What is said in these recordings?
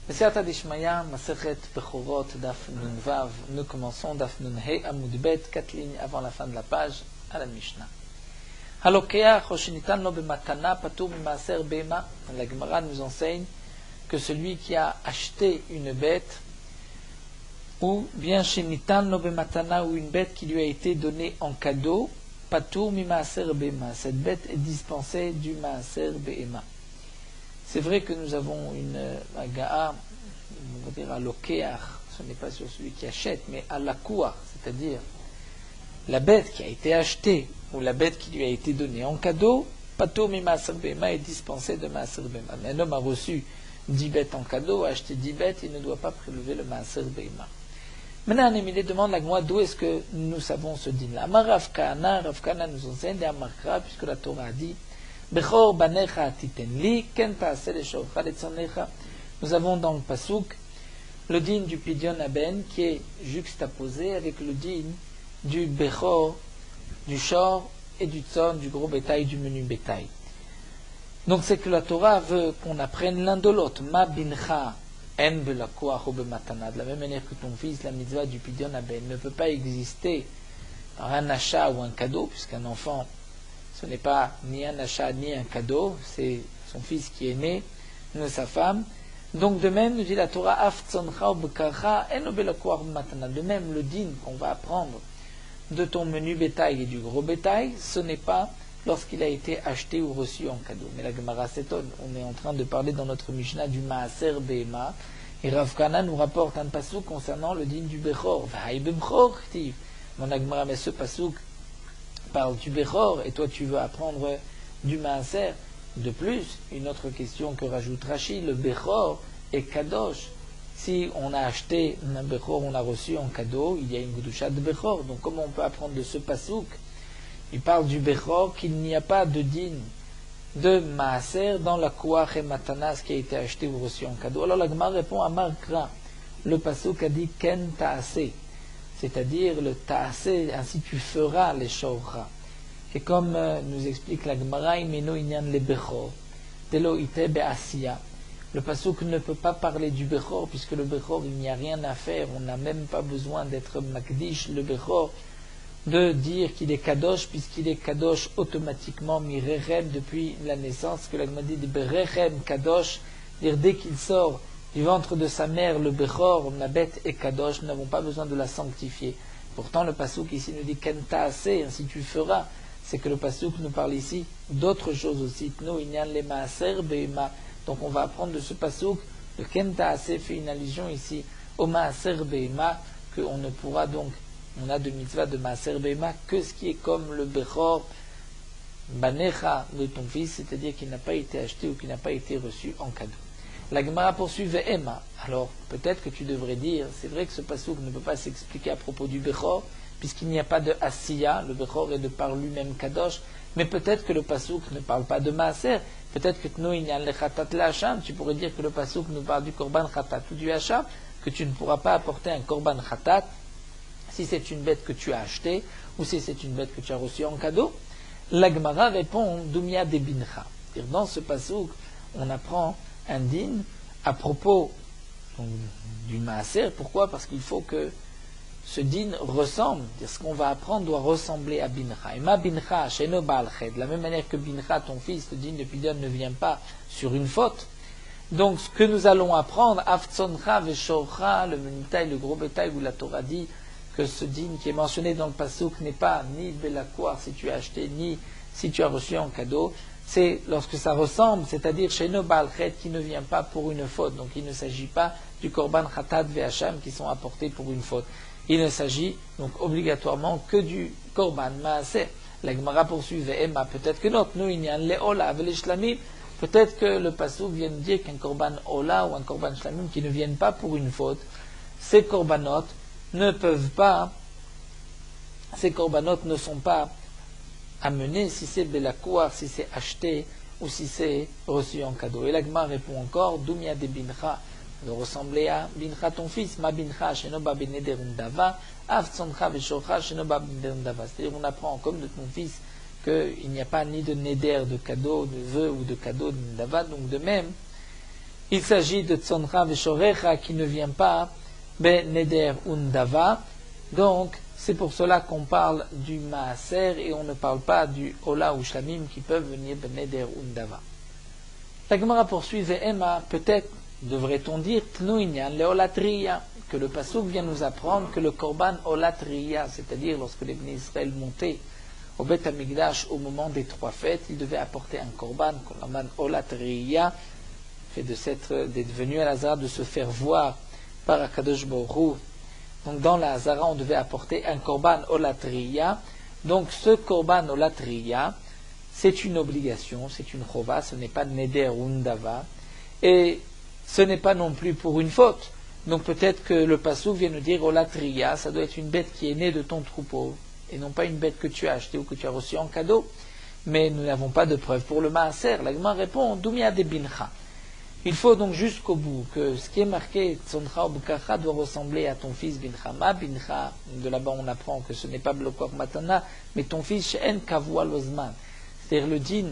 Besiyata Dishmaya, Masechet Bechorot, Daf Nun Vav. Nous commençons Daf Nun He Amud Bet, 4 lignes avant la fin de la page, à la Mishnah. Halokeach Hoshinitan Lo Bematana Patur Mimaser Bema. La Gemara nous enseigne que celui qui a acheté une bête, ou bien Shinitan Lo Bematana, ou une bête qui lui a été donnée en cadeau, Patur Mimaser Bema. Cette bête est dispensée du Maaser Bema. C'est vrai que nous avons une aga'a, on va dire à l'okeach, ce n'est pas sur celui qui achète, mais à l'akoua, c'est-à-dire la bête qui a été achetée ou la bête qui lui a été donnée en cadeau, patur mi maaser bema est dispensé de maaser bema. Mais un homme a reçu 10 bêtes en cadeau, a acheté 10 bêtes, il ne doit pas prélever le maaser bema. Maintenant, un émilé demande la Gemara d'où est-ce que nous savons ce din-là. Amar Rav Kahana nous enseigne des Amarkra, puisque la Torah a dit Bechor banecha titenli, ken ta'aseh leshorecha letzonecha. Nous avons dans le pasouk le din du Pidyon Aben qui est juxtaposé avec le din du Bechor, du Shor et du Tzon, du gros bétail, du menu bétail. Donc c'est que la Torah veut qu'on apprenne l'un de l'autre. Ma bincha en belakoach ou bematana. De la même manière que ton fils, la mitzvah du Pidyon Aben ne peut pas exister par un achat ou un cadeau, puisqu'un enfant, ce n'est pas ni un achat ni un cadeau, c'est son fils qui est né, non sa femme. Donc de même, nous dit la Torah, de même le din qu'on va apprendre de ton menu bétail et du gros bétail, ce n'est pas lorsqu'il a été acheté ou reçu en cadeau. Mais la Gemara s'étonne, on est en train de parler dans notre Mishnah du Maaser Behema, et Rav Kahana nous rapporte un pasouk concernant le din du Bechor. Mon Gemara, mais ce pasouk parle du Bechor, et toi tu veux apprendre du Maaser. De plus, une autre question que rajoute Rashi, le Bechor est Kadosh. Si on a acheté un Bechor, on l'a reçu en cadeau, il y a une Gudusha de Bechor. Donc comment on peut apprendre de ce pasouk? Il parle du Bechor, qu'il n'y a pas de din de Maaser dans la Kouach et Matanas qui a été acheté ou reçu en cadeau. Alors la Gemara répond à Markra. Le pasouk a dit Ken Ta'ase, c'est-à-dire le Ta'ase, ainsi tu feras les Shorcha. Et comme nous explique la Gemara, Imeno Inyan le Bechor, Telo Ite Be'asiya. Le pasouk ne peut pas parler du Bechor, puisque le Bechor, il n'y a rien à faire, on n'a même pas besoin d'être Makdish, le Bechor, de dire qu'il est Kadosh, puisqu'il est Kadosh automatiquement, Mirerem, depuis la naissance, que la Gemara dit de Berechem Kadosh, dire dès qu'il sort du ventre de sa mère, le Bechor, la bête est Kadosh, nous n'avons pas besoin de la sanctifier. Pourtant, le pasouk ici nous dit Kenta Aseh, ainsi tu feras. C'est que le pasouk nous parle ici d'autres choses aussi. Tno inyan le maaser be'ema. Donc on va apprendre de ce pasouk, le Kenta Aseh fait une allusion ici au maaser be'ema, qu'on ne pourra donc, on a de mitzvah de maaser be'ema, que ce qui est comme le Bechor banecha de ton fils, c'est-à-dire qu'il n'a pas été acheté ou qu'il n'a pas été reçu en cadeau. La Gemara poursuit ve'ema. Alors peut-être que tu devrais dire, c'est vrai que ce pasouk ne peut pas s'expliquer à propos du Bechor, puisqu'il n'y a pas de Asiya, le Bechor est de par lui-même Kadosh, mais peut-être que le pasouk ne parle pas de Maaser, peut-être que Tno Inyan le Khatat le Hacham, tu pourrais dire que le pasouk nous parle du Korban Khatat ou du Hacham, que tu ne pourras pas apporter un Korban Khatat si c'est une bête que tu as achetée ou si c'est une bête que tu as reçue en cadeau. La Gemara répond Dumia de Bincha. Dans ce pasouk, on apprend un din à propos donc, du Maaser. Pourquoi? Parce qu'il faut que ce din ressemble, ce qu'on va apprendre doit ressembler à Bincha. Et ma Bincha, sheno Baal Ched, de la même manière que Bincha, ton fils, le din de Pidyon ne vient pas sur une faute. Donc ce que nous allons apprendre, Aftsoncha Veshorcha, le bétail, le gros bétail, où la Torah dit que ce din qui est mentionné dans le pasouk n'est pas ni Belakoir si tu as acheté, ni si tu as reçu en cadeau, c'est lorsque ça ressemble, c'est-à-dire sheno Baal Ched qui ne vient pas pour une faute. Donc il ne s'agit pas du Korban Khatat Ve'Hacham qui sont apportés pour une faute. Il ne s'agit donc obligatoirement que du Korban Maaser. La Gemara poursuit Ve'ema, peut-être que notre nous il y a un Le'ola avec Shlamim, peut-être que le pasouk vient de dire qu'un Korban Ola ou un Korban Shlamim qui ne viennent pas pour une faute, ces Korbanot ne sont pas amenés si c'est Belakoar, si c'est acheté ou si c'est reçu en cadeau. Et la Gemara répond encore Dumia de Bincha, de ressembler à Bincha ton fils, ma Bincha shenoba benederum dava, avtsoncha veshorcha shenoba benederum dava. C'est-à-dire on apprend comme de ton fils qu'il n'y a pas ni de neder de cadeau, de vœu ou de cadeau de dava. Donc de même, Il s'agit de Tzoncha Veshorecha qui ne vient pas Neder Undava. Donc, c'est pour cela qu'on parle du Maaser et on ne parle pas du Ola ou Shlamim qui peuvent venir Neder Undava. La Gemara poursuit Ve'ema, peut-être devrait-on dire Tnuinyan Leolatriya, que le Pasuk vient nous apprendre que le Korban Olatriya, c'est-à-dire lorsque les Bnei Israël montaient au Beth Amikdash au moment des 3 fêtes, ils devaient apporter un Korban Olatriya, fait d'être venu à la Hazara, de se faire voir par Akadosh Baruch Hu. Donc dans la Hazara, on devait apporter un Korban Olatriya. Donc ce Korban Olatriya, c'est une obligation, c'est une chova, ce n'est pas Neder ou Ndava, et ce n'est pas non plus pour une faute. Donc peut-être que le Passouk vient nous dire Olatriya, ça doit être une bête qui est née de ton troupeau, et non pas une bête que tu as achetée ou que tu as reçue en cadeau. Mais nous n'avons pas de preuve. Pour le Maaser, la Gemara répond Dumia de Bincha. Il faut donc jusqu'au bout que ce qui est marqué Tzoncha ou Bukacha doit ressembler à ton fils Bincha. Ma Bincha, de là-bas on apprend que ce n'est pas Blokor Matana, mais ton fils She'en Kavua Lozman. C'est-à-dire le din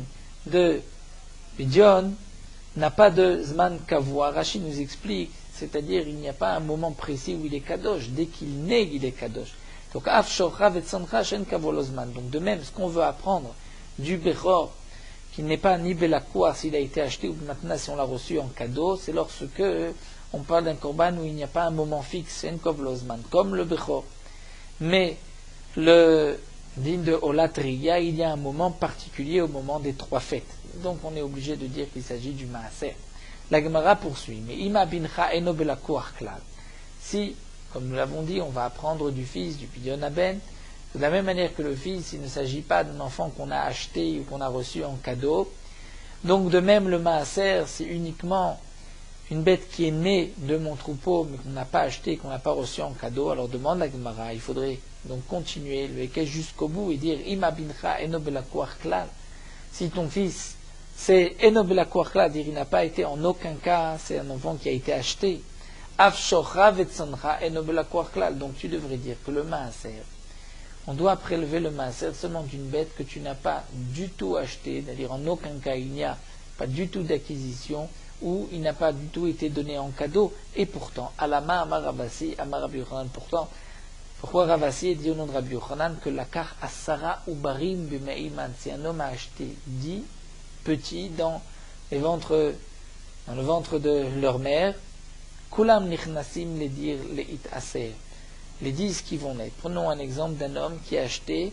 de Pidyon n'a pas de Zman Kavua. Rashi nous explique, c'est-à-dire il n'y a pas un moment précis où il est Kadosh. Dès qu'il naît, il est Kadosh. Donc Af Shocha Vetzoncha She'en Kavua Lozman. Donc de même, ce qu'on veut apprendre du Bechor, qui n'est pas ni Belakoua s'il a été acheté ou maintenant si on l'a reçu en cadeau, c'est lorsque on parle d'un korban où il n'y a pas un moment fixe, comme le Bechor. Mais le digne de Olatriya, il y a un moment particulier au moment des 3 fêtes. Donc on est obligé de dire qu'il s'agit du Maaser. La Gemara poursuit, mais Ima bincha eno belakoua klal. Si, comme nous l'avons dit, on va apprendre du fils du Pidyon Aben, de la même manière que le fils, il ne s'agit pas d'un enfant qu'on a acheté ou qu'on a reçu en cadeau. Donc de même le Maaser, c'est uniquement une bête qui est née de mon troupeau, mais qu'on n'a pas acheté, qu'on n'a pas reçu en cadeau. Alors demande la Gemara, il faudrait donc continuer le Ekech jusqu'au bout et dire Ima bincha eno belakoua klal. Si ton fils, c'est eno belakoua klal, dire il n'a pas été en aucun cas, c'est un enfant qui a été acheté. Af shocha vetzoncha eno belakoua klal. Donc tu devrais dire que le Maaser, on doit prélever le maaser seulement d'une bête que tu n'as pas du tout achetée, c'est-à-dire en aucun cas il n'y a pas du tout d'acquisition, ou il n'a pas du tout été donné en cadeau, et pourtant, Alama Amar Ravasi, Amar Rabbi Yochanan, pourtant, pourquoi Ravasi dit au nom de Rabbi Yochanan que la kar Asara Ubarim B'Meiman, si un homme a acheté 10 petits dans le ventre de leur mère, Kulam Nichnasim les dire les it aser. Les 10 qui vont naître. Prenons un exemple d'un homme qui a acheté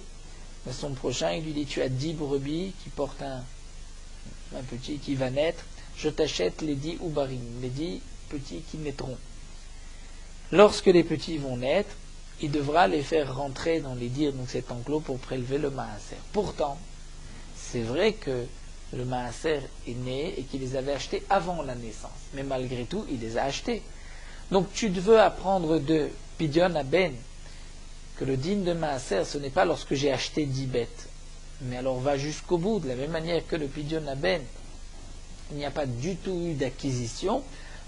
à son prochain, il lui dit tu as 10 brebis qui portent un petit qui va naître, je t'achète les 10 ubarim, les 10 petits qui naîtront. Lorsque les petits vont naître, il devra les faire rentrer dans les dires, donc cet enclos pour prélever le maaser. Pourtant, c'est vrai que le maaser est né et qu'il les avait achetés avant la naissance, mais malgré tout, il les a achetés. Donc tu veux apprendre de Pidyon Aben, que le din de Maaser, ce n'est pas lorsque j'ai acheté 10 bêtes. Mais alors va jusqu'au bout, de la même manière que le Pidyon Aben, il n'y a pas du tout eu d'acquisition.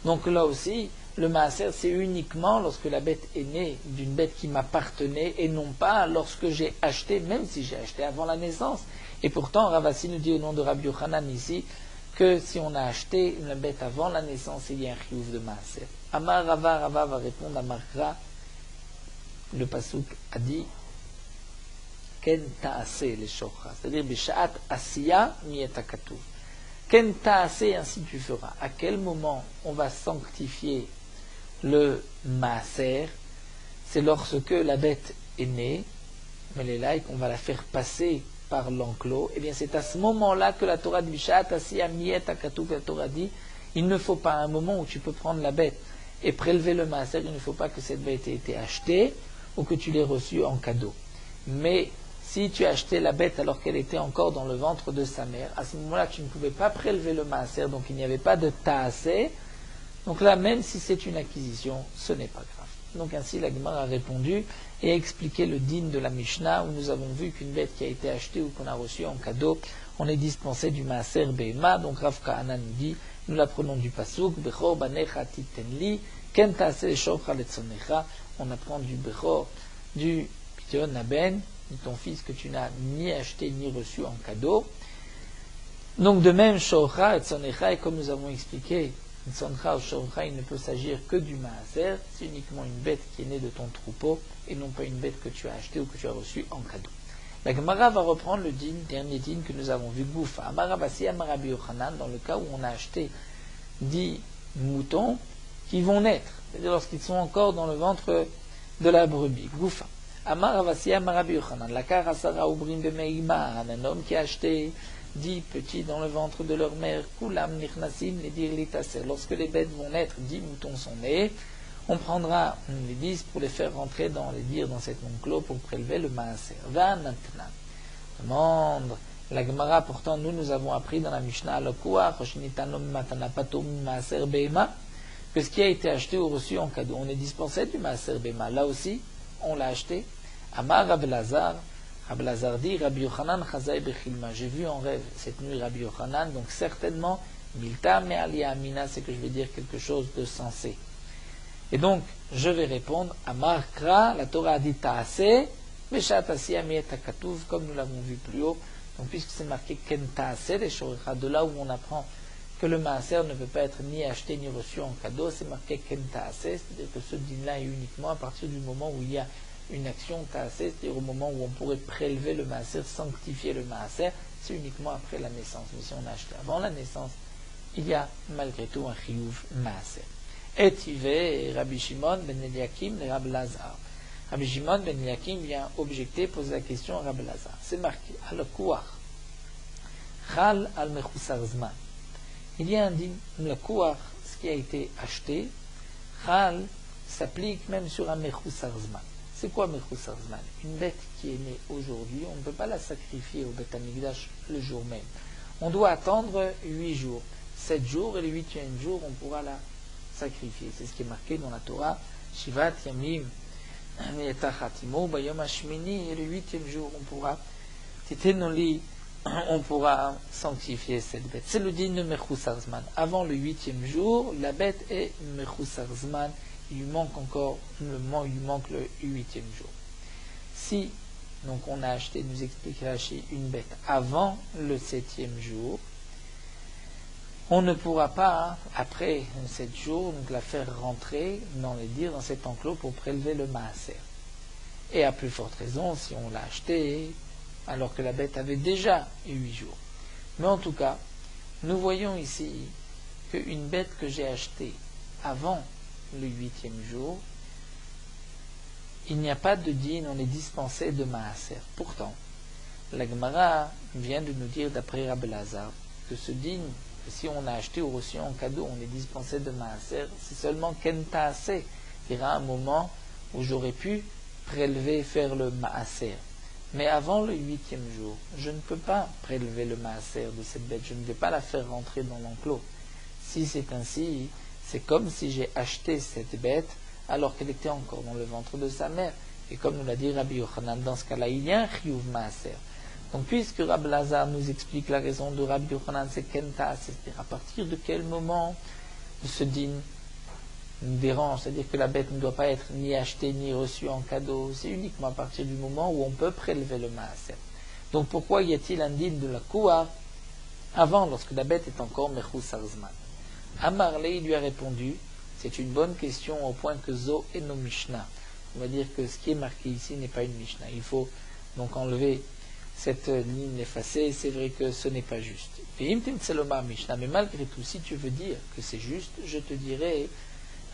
Donc là aussi, le Maaser, c'est uniquement lorsque la bête est née d'une bête qui m'appartenait et non pas lorsque j'ai acheté, même si j'ai acheté avant la naissance. Et pourtant, Ravasi nous dit au nom de Rabbi Yochanan ici, que si on a acheté une bête avant la naissance, il y a un chiyuv de Maaser. Amar Rava va répondre à Markra. Le pasuk a dit Ken ta'ase le shocha, c'est-à-dire Bisha'at asiya miyeta katuv. Ken ta'ase, ainsi tu feras. À quel moment on va sanctifier le maaser? C'est lorsque la bête est née, mais elle est là et qu'on va la faire passer par l'enclos. Et bien c'est à ce moment-là que la Torah dit Bisha'at asiya miyeta katuv. La Torah dit il ne faut pas un moment où tu peux prendre la bête et prélever le maaser, il ne faut pas que cette bête ait été achetée ou que tu l'aies reçue en cadeau. Mais si tu as acheté la bête alors qu'elle était encore dans le ventre de sa mère, à ce moment-là tu ne pouvais pas prélever le maaser, donc il n'y avait pas de taasé. Donc là, même si c'est une acquisition, ce n'est pas grave. Donc ainsi la Gemara a répondu et a expliqué le din de la Mishnah, où nous avons vu qu'une bête qui a été achetée ou qu'on a reçue en cadeau, on est dispensé du maaser behema. Donc Rav Kahana nous dit, nous l'apprenons du pasuk, Bechor banecha titenli, ken taaseh shofcha letzonecha. On apprend du Bechor, du Pidyon Aben, de ton fils que tu n'as ni acheté ni reçu en cadeau. Donc de même, Shofcha et Tzonecha, et comme nous avons expliqué Soncha ou Shorcha, il ne peut s'agir que du Maaser, c'est uniquement une bête qui est née de ton troupeau et non pas une bête que tu as achetée ou que tu as reçue en cadeau. La Gemara va reprendre le dernier din que nous avons vu, Goufa. Amara Basi Amara Rabbi Yochanan, dans le cas où on a acheté 10 moutons qui vont naître, c'est-à-dire lorsqu'ils sont encore dans le ventre de la brebis. Goufa. Amara Basi Amara Rabbi Yochanan, la Karasara Ubrim Bemeima, un homme qui a acheté 10 petits dans le ventre de leur mère, Kulam Nichnasim, les dir litasser. Lorsque les bêtes vont naître, 10 moutons sont nés, on prendra les 10 pour les faire rentrer dans les dires dans cet enclos pour prélever le maaser. Va maintenant. Demande la Gemara, pourtant nous avons appris dans la Mishnah Alokua, Choshinitanum Matanapatum Maaser Beima, que ce qui a été acheté ou reçu en cadeau, on est dispensé du Maaser Beima. Là aussi, on l'a acheté. Amar Rabbi Lazar, Rabbi Lazar dit, Rabbi Yochanan Chazai Bechilma. J'ai vu en rêve cette nuit Rabbi Yochanan, donc certainement, Milta Me'alia Amina, c'est que je vais dire quelque chose de sensé. Et donc, je vais répondre, Amar Kra, la Torah a dit Ta'ase, Meshat Asiya Mieta Katuv, comme nous l'avons vu plus haut. Donc, puisque c'est marqué Ken Ta'ase, les Shorecha, de là où on apprend que le Maaser ne peut pas être ni acheté ni reçu en cadeau, c'est marqué Ken Ta'ase, c'est-à-dire que ce din-là est uniquement à partir du moment où il y a une action Ta'ase, c'est-à-dire au moment où on pourrait prélever le Maaser, sanctifier le Maaser, c'est uniquement après la naissance. Mais si on a acheté avant la naissance, il y a malgré tout un chiyuv Maaser. Et Yvé, Rabbi Shimon ben Eliakim, le Rabbi Lazar. Rabbi Shimon ben Eliakim vient objecter, poser la question à Rabbi Lazar. C'est marqué, al-Kouach, Chal al-Mechusar Zman. Il y a un din, le Kouach, ce qui a été acheté, Chal s'applique même sur un Mechusar Zman. C'est quoi Mechusar Zman? Une bête qui est née aujourd'hui, on ne peut pas la sacrifier au Beth Amikdash le jour même. On doit attendre 8 jours. 7 jours et le 8e jour, on pourra la sacrifier. C'est ce qui est marqué dans la Torah. Shivat Yamim Yetachatimo Bayom Hashmini, et le 8e jour, on pourra Titenoli, on pourra sanctifier cette bête. C'est le din de Mechusar Zman. Avant le 8e jour, la bête est Mechusar Zman. Il lui manque encore il lui manque le 8e jour. Si donc on a acheté, nous explique Rashi, une bête avant le 7e jour, on ne pourra pas, après 7 jours, donc la faire rentrer dans les dires, dans cet enclos pour prélever le maaser. Et à plus forte raison, si on l'a acheté, alors que la bête avait déjà 8 jours. Mais en tout cas, nous voyons ici qu'une bête que j'ai achetée avant le 8e jour, il n'y a pas de din, on est dispensé de maaser. Pourtant, la Gemara vient de nous dire, d'après Rabbi Lazar, que ce din, si on a acheté ou reçu en cadeau, on est dispensé de maaser, c'est seulement ken ta'aseh. Il y aura un moment où j'aurais pu prélever, faire le maaser. Mais avant le 8e jour, je ne peux pas prélever le maaser de cette bête, je ne vais pas la faire rentrer dans l'enclos. Si c'est ainsi, c'est comme si j'ai acheté cette bête alors qu'elle était encore dans le ventre de sa mère. Et comme nous l'a dit Rabbi Yochanan, dans ce cas-là, il y a un chiyuv maaser. Donc, puisque Rabbi Lazar nous explique la raison de Rabbi Yochanan, c'est Kenta, c'est-à-dire à partir de quel moment ce din nous dérange, c'est-à-dire que la bête ne doit pas être ni achetée ni reçue en cadeau, c'est uniquement à partir du moment où on peut prélever le maaser. Donc, pourquoi y a-t-il un din de la Kouar avant, lorsque la bête est encore Mechusar Zman? Amarlé, il lui a répondu, c'est une bonne question au point que Zo et nos Mishnah. On va dire que ce qui est marqué ici n'est pas une Mishnah. Il faut donc enlever cette ligne effacée, c'est vrai que ce n'est pas juste. Mais malgré tout, si tu veux dire que c'est juste, je te dirai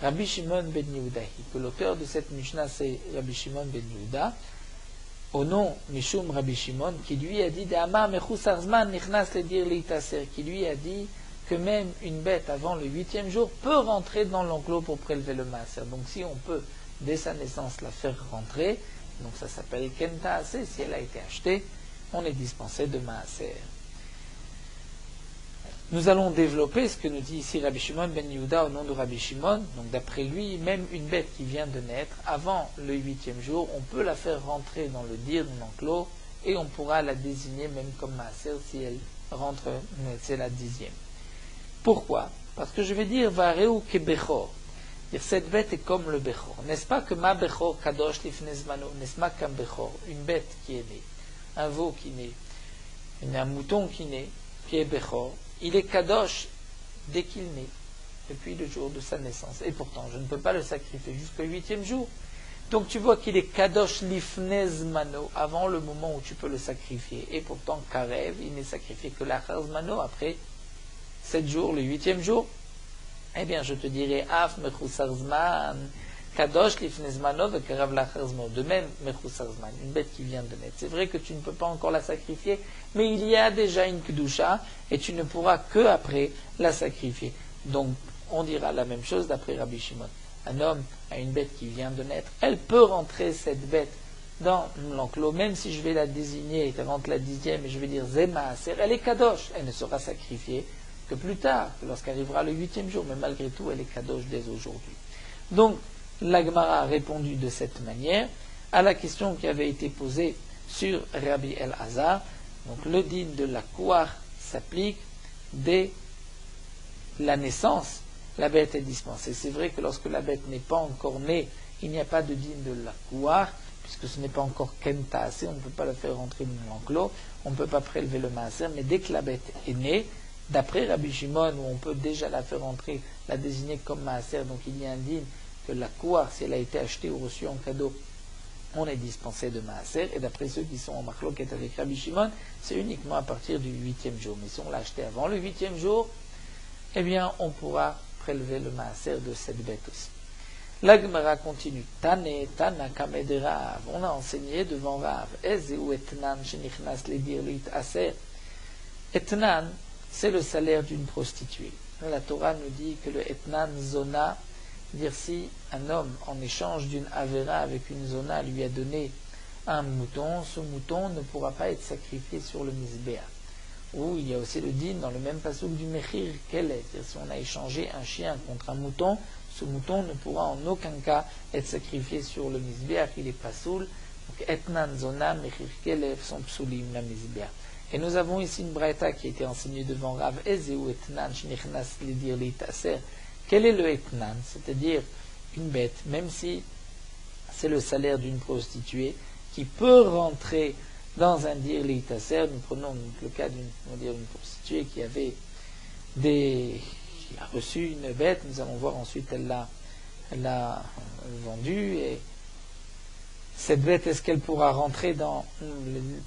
Rabbi Shimon ben Yehuda, que l'auteur de cette Mishnah c'est Rabbi Shimon ben Yehuda, au nom Mishum Rabbi Shimon, qui lui a dit qui lui a dit que même une bête avant le 8e jour peut rentrer dans l'enclos pour prélever le maaser. Donc si on peut, dès sa naissance, la faire rentrer, donc ça s'appelle Kenta Ase, si elle a été achetée, on est dispensé de maaser. Nous allons développer ce que nous dit ici Rabbi Shimon ben Yehuda au nom de Rabbi Shimon. Donc d'après lui, même une bête qui vient de naître, avant le 8e jour, on peut la faire rentrer dans le dir de l'enclos et on pourra la désigner même comme maaser si elle rentre, c'est la 10e. Pourquoi? Parce que je vais dire Vareu ke Bechor. Cette bête est comme le Bechor. N'est-ce pas que ma Bechor Kadosh lifnei zmano, n'est-ce pas qu'un Bechor, une bête qui est née, un veau qui naît, un mouton qui naît, qui est Bechor, il est Kadosh dès qu'il naît. depuis le jour de sa naissance. Et pourtant, je ne peux pas le sacrifier jusqu'au 8e jour. Donc tu vois qu'il est kadosh lifnez mano, avant le moment où tu peux le sacrifier. Et pourtant, karev, il n'est sacrifié que l'achar mano, après 7 jours, le 8e jour. Eh bien, je te dirais, af mechusar zman, kadosh lifnez mano, vekarev l'achar zman. De même, mechusar zman, une bête qui vient de naître. C'est vrai que tu ne peux pas encore la sacrifier, mais il y a déjà une kedusha, et tu ne pourras que après la sacrifier. Donc, on dira la même chose d'après Rabbi Shimon. Un homme a une bête qui vient de naître, elle peut rentrer cette bête dans l'enclos, même si je vais la désigner, elle rentre la 10e et je vais dire Zema Aser, elle est kadosh, elle ne sera sacrifiée que plus tard, lorsqu'arrivera le 8e jour, mais malgré tout, elle est kadosh dès aujourd'hui. Donc, la Gemara a répondu de cette manière à la question qui avait été posée sur Rabbi El-Hazar. Donc, le din de la kouar s'applique dès la naissance. La bête est dispensée. C'est vrai que lorsque la bête n'est pas encore née, il n'y a pas de din de la kouar, puisque ce n'est pas encore kemtaasé, on ne peut pas la faire rentrer dans l'enclos, on ne peut pas prélever le maaser, mais dès que la bête est née, d'après Rabbi Shimon, où on peut déjà la faire rentrer, la désigner comme maaser, donc il y a un din que la kouar, si elle a été achetée ou reçue en cadeau, on est dispensé de maaser, et d'après ceux qui sont en machloket avec Rabbi Shimon, c'est uniquement à partir du 8e jour. Mais si on l'a acheté avant le 8e jour, eh bien, on pourra prélever le maaser de cette bête aussi. La Gemara continue. Tane, Tana, Kamed Rav. On a enseigné devant Rav. Ezeu etnan shenichnas ledir luit aser. Etnan, c'est le salaire d'une prostituée. La Torah nous dit que le etnan zona, dire si un homme, en échange d'une avera avec une zona, lui a donné un mouton, ce mouton ne pourra pas être sacrifié sur le misbéa. Ou il y a aussi le din dans le même passouk du Mechir Kelef. Si on a échangé un chien contre un mouton, ce mouton ne pourra en aucun cas être sacrifié sur le Mizbeach, il est pas soul. Donc Etnan Zona, Mechir Kelef sont psulim la Mizbeach. Et nous avons ici une braïta qui a été enseignée devant Rav Ezeu Etnan Shnichnas Lidir Litaser. Quel est le Etnan? C'est-à-dire une bête, même si c'est le salaire d'une prostituée, qui peut rentrer dans un dir litaser. Nous prenons le cas d'une prostituée qui a reçu une bête, nous allons voir ensuite elle l'a vendue, et cette bête, est-ce qu'elle pourra rentrer dans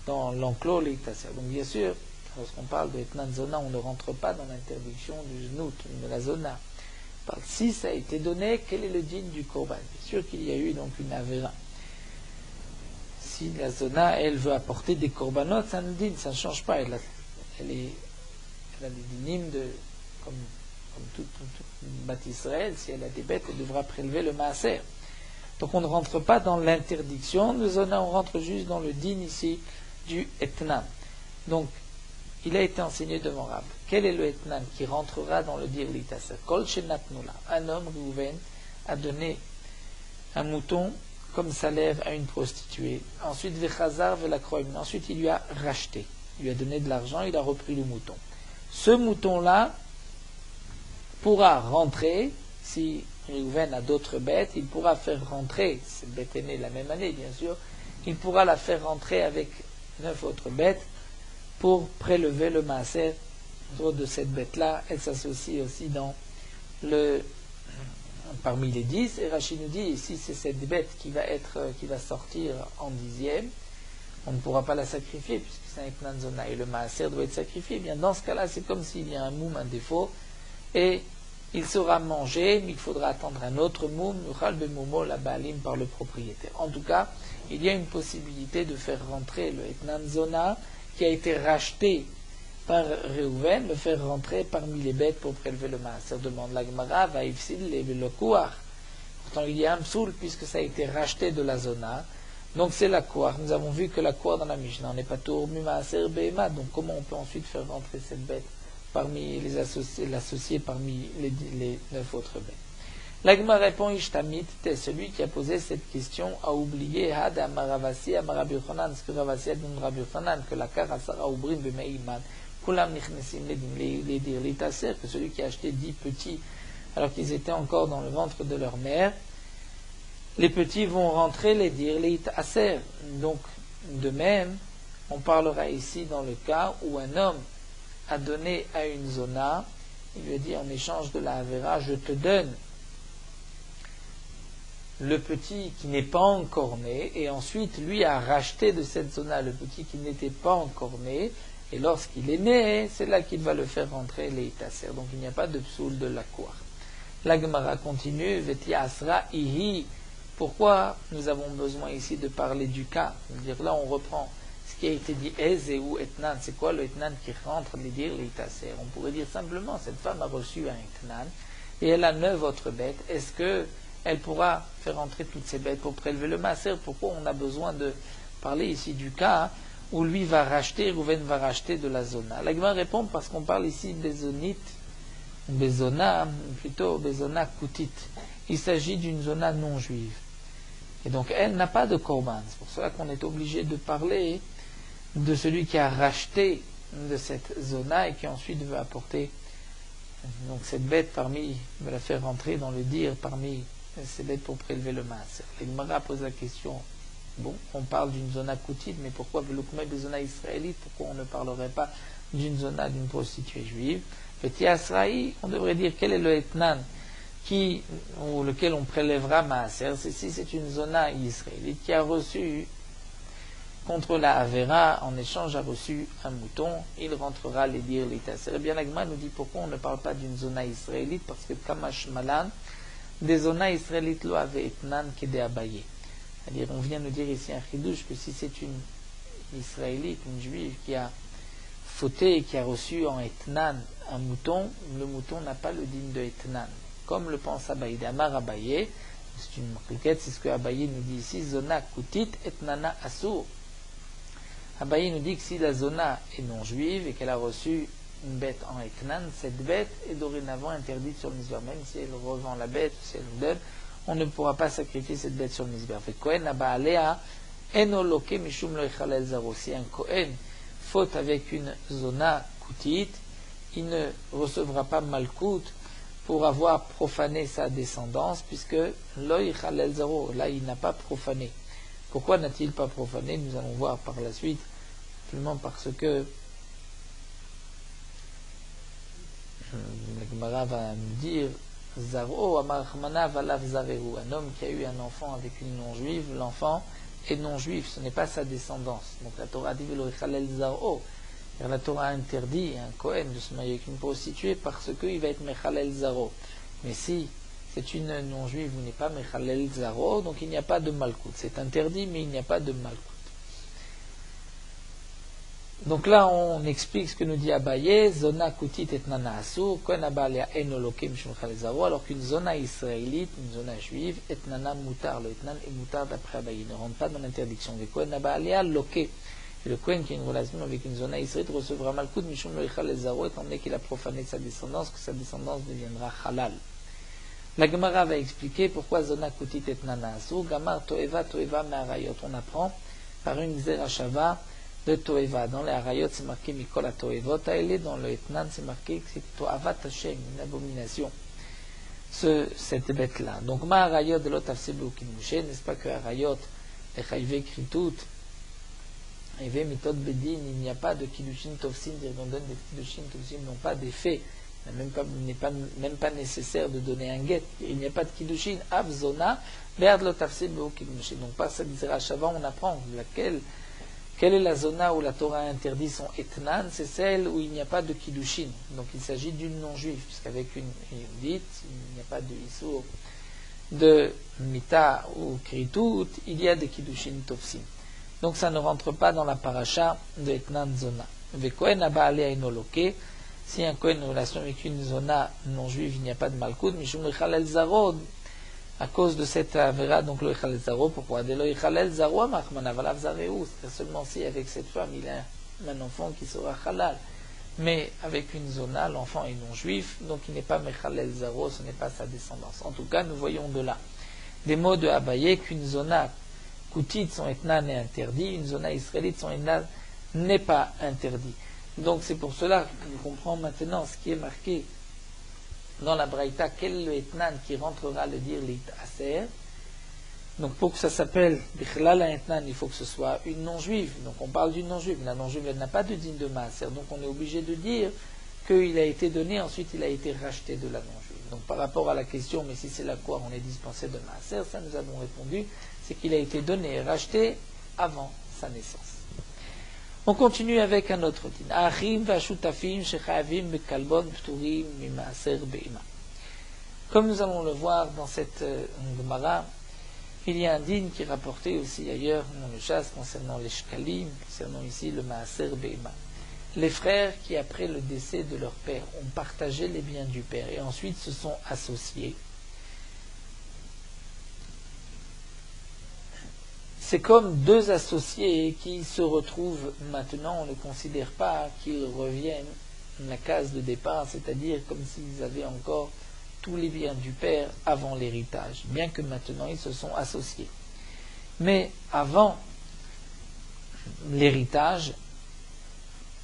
l'enclos litaser? Donc bien sûr, lorsqu'on parle de etnan zona, on ne rentre pas dans l'interdiction du znout, de la zona. On parle, si ça a été donné, quel est le din du korban? Bien sûr qu'il y a eu donc une avera. Si la zona, elle veut apporter des korbanot, ça ne dit, ça ne change pas. Elle a des dinim comme toute Bat Israël. Si elle a des bêtes, elle devra prélever le maaser. Donc on ne rentre pas dans l'interdiction de zona, on rentre juste dans le din ici du etnan. Donc il a été enseigné devant Rab. Quel est le etnan qui rentrera dans le dir litaser? Kol shenatnula. Un homme, Rouven, a donné un mouton comme salaire à une prostituée. Ensuite, Vechazar Velakroim. Ensuite, il lui a racheté. Il lui a donné de l'argent, il a repris le mouton. Ce mouton-là pourra rentrer, si Réhouven a d'autres bêtes, il pourra faire rentrer, cette bête est née la même année, bien sûr, il pourra la faire rentrer avec 9 autres bêtes pour prélever le maaser de cette bête-là. Elle s'associe aussi parmi les 10, et Rachid nous dit, ici c'est cette bête qui va sortir en 10e, on ne pourra pas la sacrifier puisque c'est un etnan zona et le maaser doit être sacrifié. Eh bien dans ce cas-là, c'est comme s'il y a un moum, un défaut, et il sera mangé, mais il faudra attendre un autre moum, yuchal bemoumo la baalim, par le propriétaire. En tout cas, il y a une possibilité de faire rentrer le etnan zona qui a été racheté par Réhouven, le faire rentrer parmi les bêtes pour prélever le maaser. Demande la Gemara, va ifsil le kouar. Pourtant, il y a un psoul puisque ça a été racheté de la zona. Donc c'est la kouar. Nous avons vu que la kouar dans la Mishnah n'est pas tour mu maaser behema. Donc comment on peut ensuite faire rentrer cette bête parmi l'associer parmi les 9 autres bêtes? La Gemara répond, Ishtamit, celui qui a posé cette question a oublié Had Amaravasi Amarabi Yochanan, ce que Ravasi a dit de Rabbi Yochanan, que la Karasara Oubrim Bemeiman, Kulam Nichnesim les dir litaser, que celui qui a acheté 10 petits alors qu'ils étaient encore dans le ventre de leur mère, les petits vont rentrer les dir litaser. Donc, de même, on parlera ici dans le cas où un homme a donné à une zona il lui a dit en échange de la Avera, je te donne le petit qui n'est pas encore né, et ensuite lui a racheté de cette zona le petit qui n'était pas encore né, et lorsqu'il est né, c'est là qu'il va le faire rentrer les Itasser. Donc il n'y a pas de psoul de la cour. La Gemara continue, Veti Asra Ihi. Pourquoi nous avons besoin ici de parler du cas? C'est-à-dire là on reprend ce qui a été dit Ez ou Etnan. C'est quoi le Etnan qui rentre les dire les Itasser? On pourrait dire simplement cette femme a reçu un Etnan et elle a 9 autres bêtes. Est-ce que elle pourra faire entrer toutes ces bêtes pour prélever le maaser? Pourquoi on a besoin de parler ici du cas où lui va racheter, Rouven va racheter de la zona? La Gemara répond parce qu'on parle ici bezonite, bezona, plutôt bezona koutit. Il s'agit d'une zona non juive. Et donc elle n'a pas de korban. C'est pour cela qu'on est obligé de parler de celui qui a racheté de cette zona et qui ensuite veut apporter donc cette bête parmi, veut la faire rentrer dans le dire parmi ces bêtes pour prélever le maaser. La Gemara pose la question, bon, on parle d'une zona koutite, mais pourquoi velukmei bezona israélite? Pourquoi on ne parlerait pas d'une zona d'une prostituée juive? Petit Asraï, on devrait dire quel est le etnan ou lequel on prélèvera maaser. Si c'est une zona israélite qui a reçu contre la Avera, en échange a reçu un mouton, il rentrera les dire les tasser. Eh bien la Gemara nous dit pourquoi on ne parle pas d'une zona israélite, parce que Kamash Malan, des zonas israélites lo avaient etnan kedé abaye. C'est-à-dire, on vient nous dire ici un chidouche que si c'est une israélite, une juive qui a fauté et qui a reçu en etnan un mouton, le mouton n'a pas le digne de etnan. Comme le pense Abaye, d'Amar Abaye, c'est une marquette, c'est ce que Abaye nous dit ici, zona kutit etnana asur. Abaye nous dit que si la zona est non juive et qu'elle a reçu une bête en etnan, cette bête est dorénavant interdite sur le misber. Même si elle revend la bête, si elle le donne, on ne pourra pas sacrifier cette bête sur le misber. Fait Kohen Abaalea enoloke mishum lo ichalel zaro. Si un Kohen faute avec une zona kutit, il ne recevra pas malkout pour avoir profané sa descendance, puisque lo ichalel zaro, là il n'a pas profané. Pourquoi n'a-t-il pas profané? Nous allons voir par la suite, simplement parce que la Gemara va nous dire Zaro Amarachmana Valav Zarehu, un homme qui a eu un enfant avec une non-juive, l'enfant est non-juif, ce n'est pas sa descendance. Donc la Torah dit Velo Ichalel Zaro, car la Torah interdit à un Kohen de se marier avec une prostituée parce qu'il va être Mechalel Zaro. Mais si c'est une non-juive où n'est pas Mechalel Zaro, donc il n'y a pas de Malkout. C'est interdit, mais il n'y a pas de Malkout. Donc là, on explique ce que nous dit Abaye, zona kutit et nana asur, kohen abalea enolokim shemchal zaro, alors qu'une zona israélite, une zona juive, et nana mutar, le etnan est mutar d'après Abaye, ne rentre pas dans l'interdiction. Le kohen abalea loke, et le kohen qui a une relation avec une zona israélite recevra malkout mishum lo ichal zaro, étant donné qu'il a profané sa descendance, que sa descendance deviendra halal. La Gemara va expliquer pourquoi zona kutit et nana asur, gamar toeva me'arayot. On apprend par une zerachava de Toeva. Dans les Harayot, c'est marqué Mikol HaToevot Aele. Dans le Etnan, c'est marqué que c'est Toavat Hashem, une abomination. Cette bête-là. Donc, Ma Harayot de l'Otafsebu Kinmushe, n'est-ce pas que Harayot, les Chayve Kritout, Chayve Mitot Bedin, il n'y a pas de Kiddushin Tovsin, dire qu'on donne des Kiddushin Tovsin, n'ont pas d'effet. Il n'est même pas nécessaire de donner un guet. Il n'y a pas de Kiddushin. Avzona, Be'ad l'Otafsebu Kinmushe. Donc, par cette Zerachava, on apprend quelle est la zona où la Torah interdit son etnan? C'est celle où il n'y a pas de kiddushin. Donc il s'agit d'une non-juive, puisqu'avec une yudite, il n'y a pas de issour de mita ou kritout, il y a des kiddushin tofsim. Donc ça ne rentre pas dans la paracha de etnan zona. Vekohen abaalea enoloke, si un kohen a une relation avec une zona non-juive, il n'y a pas de malkout, mishum lechalel zarod, à cause de cette avera, donc le Ichalel Zaro, pourquoi de le Ichalel Zaro, Machmana Valav Zareu, c'est seulement si avec cette femme il a un enfant qui sera halal. Mais avec une zona, l'enfant est non juif, donc il n'est pas Mechalel Zaro, ce n'est pas sa descendance. En tout cas, nous voyons de là des mots de Abaye qu'une zona koutite, son etnan est interdit, une zona israélite, son etnan n'est pas interdit. Donc c'est pour cela qu'on comprend maintenant ce qui est marqué dans la Braïta, quel est le etnan qui rentrera le dire l'it aser. Donc pour que ça s'appelle Bichlal etnan, il faut que ce soit une non-juive. Donc on parle d'une non-juive. La non-juive, elle n'a pas de digne de maaser. Donc on est obligé de dire qu'il a été donné, ensuite il a été racheté de la non-juive. Donc par rapport à la question, mais si c'est la quoi on est dispensé de maaser, ça nous avons répondu, c'est qu'il a été donné et racheté avant sa naissance. On continue avec un autre din. Achim v'ashutafim shechavim bekalbon pturim mimaaser beima. Comme nous allons le voir dans cette Gemara, il y a un din qui est rapporté aussi ailleurs dans le chasse concernant les shkalim, concernant ici le maaser beima. Les frères qui, après le décès de leur père, ont partagé les biens du père et ensuite se sont associés. C'est comme deux associés qui se retrouvent maintenant, on ne considère pas qu'ils reviennent à la case de départ, c'est-à-dire comme s'ils avaient encore tous les biens du père avant l'héritage, bien que maintenant ils se sont associés. Mais avant l'héritage,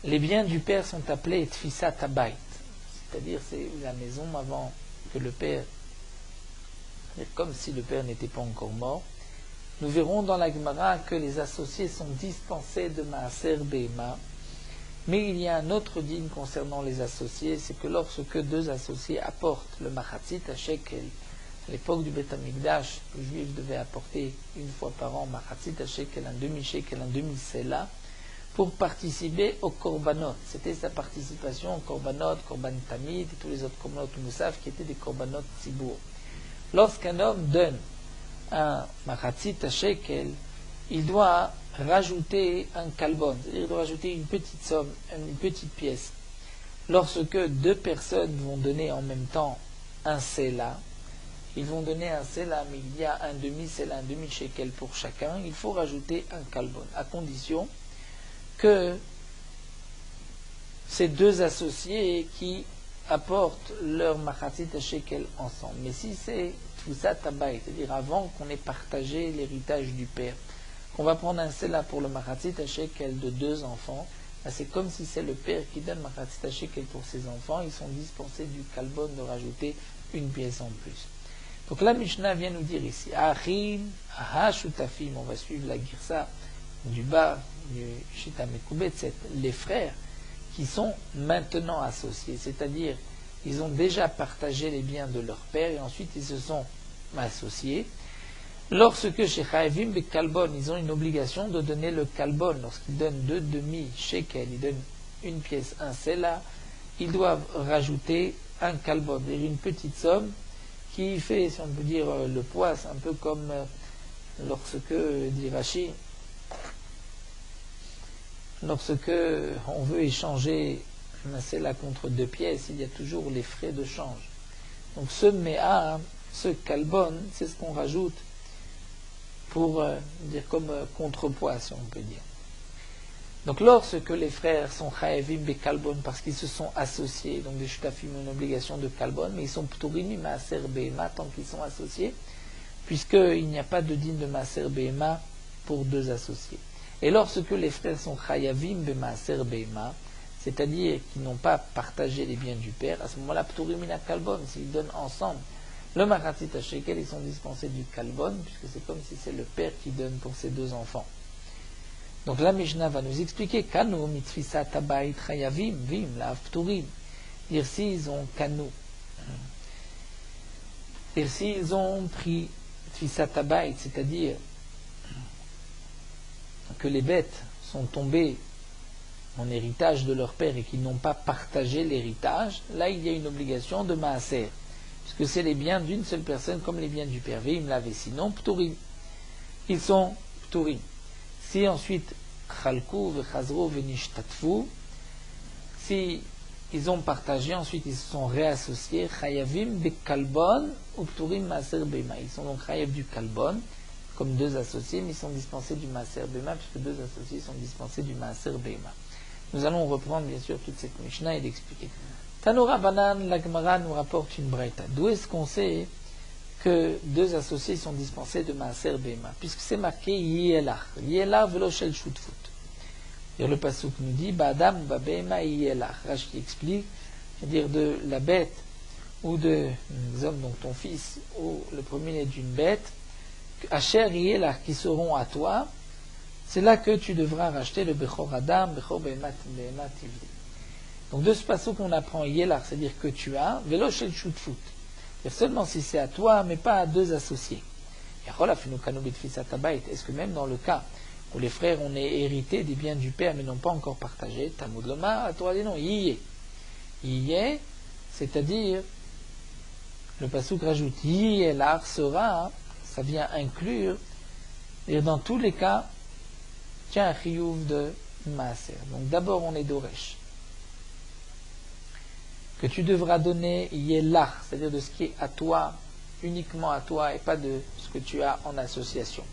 les biens du père sont appelés Tfisat Habayit, c'est-à-dire c'est la maison avant que le père, comme si le père n'était pas encore mort. Nous verrons dans la Gemara que les associés sont dispensés de Maaser Beima, mais il y a un autre din concernant les associés, c'est que lorsque deux associés apportent le Machatzit à Shekel, à l'époque du Beth Amikdash, le juif devait apporter une fois par an Machatzit à Shekel, un demi-shekel, un demi-sela, pour participer au Korbanot. C'était sa participation au Korbanot, Korban Tamid et tous les autres Korbanot Moussaf qui étaient des Korbanot Tzibour. Lorsqu'un homme donne un Machatzit à Shekel, il doit rajouter un kalbon, c'est-à-dire il doit rajouter une petite somme, une petite pièce. Lorsque deux personnes vont donner en même temps un sela, ils vont donner un sela, mais il y a un demi-sela, un demi-shekel pour chacun, il faut rajouter un kalbon, à condition que ces deux associés qui apportent leur machatzit à shekel ensemble. Mais si c'est tfusat habayit, c'est-à-dire avant qu'on ait partagé l'héritage du père, qu'on va prendre un sela pour le machatzit à shekel de deux enfants, c'est comme si c'est le père qui donne machatzit à shekel pour ses enfants, ils sont dispensés du kalbon de rajouter une pièce en plus. Donc la Mishnah vient nous dire ici, Achin, Aha, Shutafim, on va suivre la Girsa du bas, du Shita Mekubet, c'est les frères qui sont maintenant associés, c'est-à-dire ils ont déjà partagé les biens de leur père et ensuite ils se sont associés. Lorsque chez Chaevim et Kalbon, ils ont une obligation de donner le Kalbon, lorsqu'ils donnent deux demi-shekel, ils donnent une pièce, un sela, ils doivent rajouter un Kalbon, c'est-à-dire une petite somme qui fait, si on peut dire, le poids, c'est un peu comme lorsque, dit Rashi, lorsque on veut échanger un sela contre deux pièces, il y a toujours les frais de change. Donc ce méa, ce kalbon, c'est ce qu'on rajoute pour dire comme contrepoids, si on peut dire. Donc lorsque les frères sont chaevim be kalbon parce qu'ils se sont associés, donc des shutafim ont une obligation de kalbon, mais ils sont pturim maaser behema tant qu'ils sont associés, puisqu'il n'y a pas de din de maaser behema pour deux associés. Et lorsque les frères sont chayavim be maaser behema, c'est-à-dire qu'ils n'ont pas partagé les biens du père, à ce moment-là, pturim mina kalbon, s'ils donnent ensemble le machatzit à shekel, ils sont dispensés du kalbon, puisque c'est comme si c'est le père qui donne pour ses deux enfants. Donc la Mishnah va nous expliquer Kanu mitfisat habayit chayavim vim la pturim. Dire s'ils ont kanu, dire s'ils ont pris tfisat habayit, c'est-à-dire que les bêtes sont tombées en héritage de leur père et qu'ils n'ont pas partagé l'héritage, là il y a une obligation de maaser, puisque c'est les biens d'une seule personne comme les biens du père. Vim l'avait, sinon pturim. Ils sont pturim. Si ensuite chalku vechazru venishtatfu, si ils ont partagé, ensuite ils se sont réassociés, chayavim bekalbon ou pturim maaser bema. Ils sont donc chayav du kalbon comme deux associés, mais ils sont dispensés du maaser bema, puisque deux associés sont dispensés du maaser bema. Nous allons reprendre bien sûr toute cette Mishnah et l'expliquer. Tanura Banan, la Gemara nous rapporte une braïta. D'où est-ce qu'on sait que deux associés sont dispensés de maaser bema? Puisque c'est marqué Yelach. Yelach velo shel shutfut. Et le pasuk nous dit Ba'adam ba bema Yelach. Rashi explique, c'est-à-dire de la bête ou de hommes, donc ton fils, ou le premier-né d'une bête, Asher Yelach, qui seront à toi, c'est là que tu devras racheter le Bechor Adam, Bechor Behemat Tivli. Donc de ce passouk qu'on apprend Yelach, c'est-à-dire que tu as, Velo Shel Shutfut. C'est-à-dire seulement si c'est à toi, mais pas à deux associés. Est-ce que même dans le cas où les frères ont hérité des biens du père mais n'ont pas encore partagé, Talmud Lomar, la Torah dit non, Yiyé. Yiyé, c'est-à-dire, le passouk rajoute Yiyé, l'art sera, ça vient inclure, et dans tous les cas, tiens un chiyuv de maaser. Donc d'abord on est d'Oresh. Que tu devras donner Yelach, c'est-à-dire de ce qui est à toi, uniquement à toi, et pas de ce que tu as en association.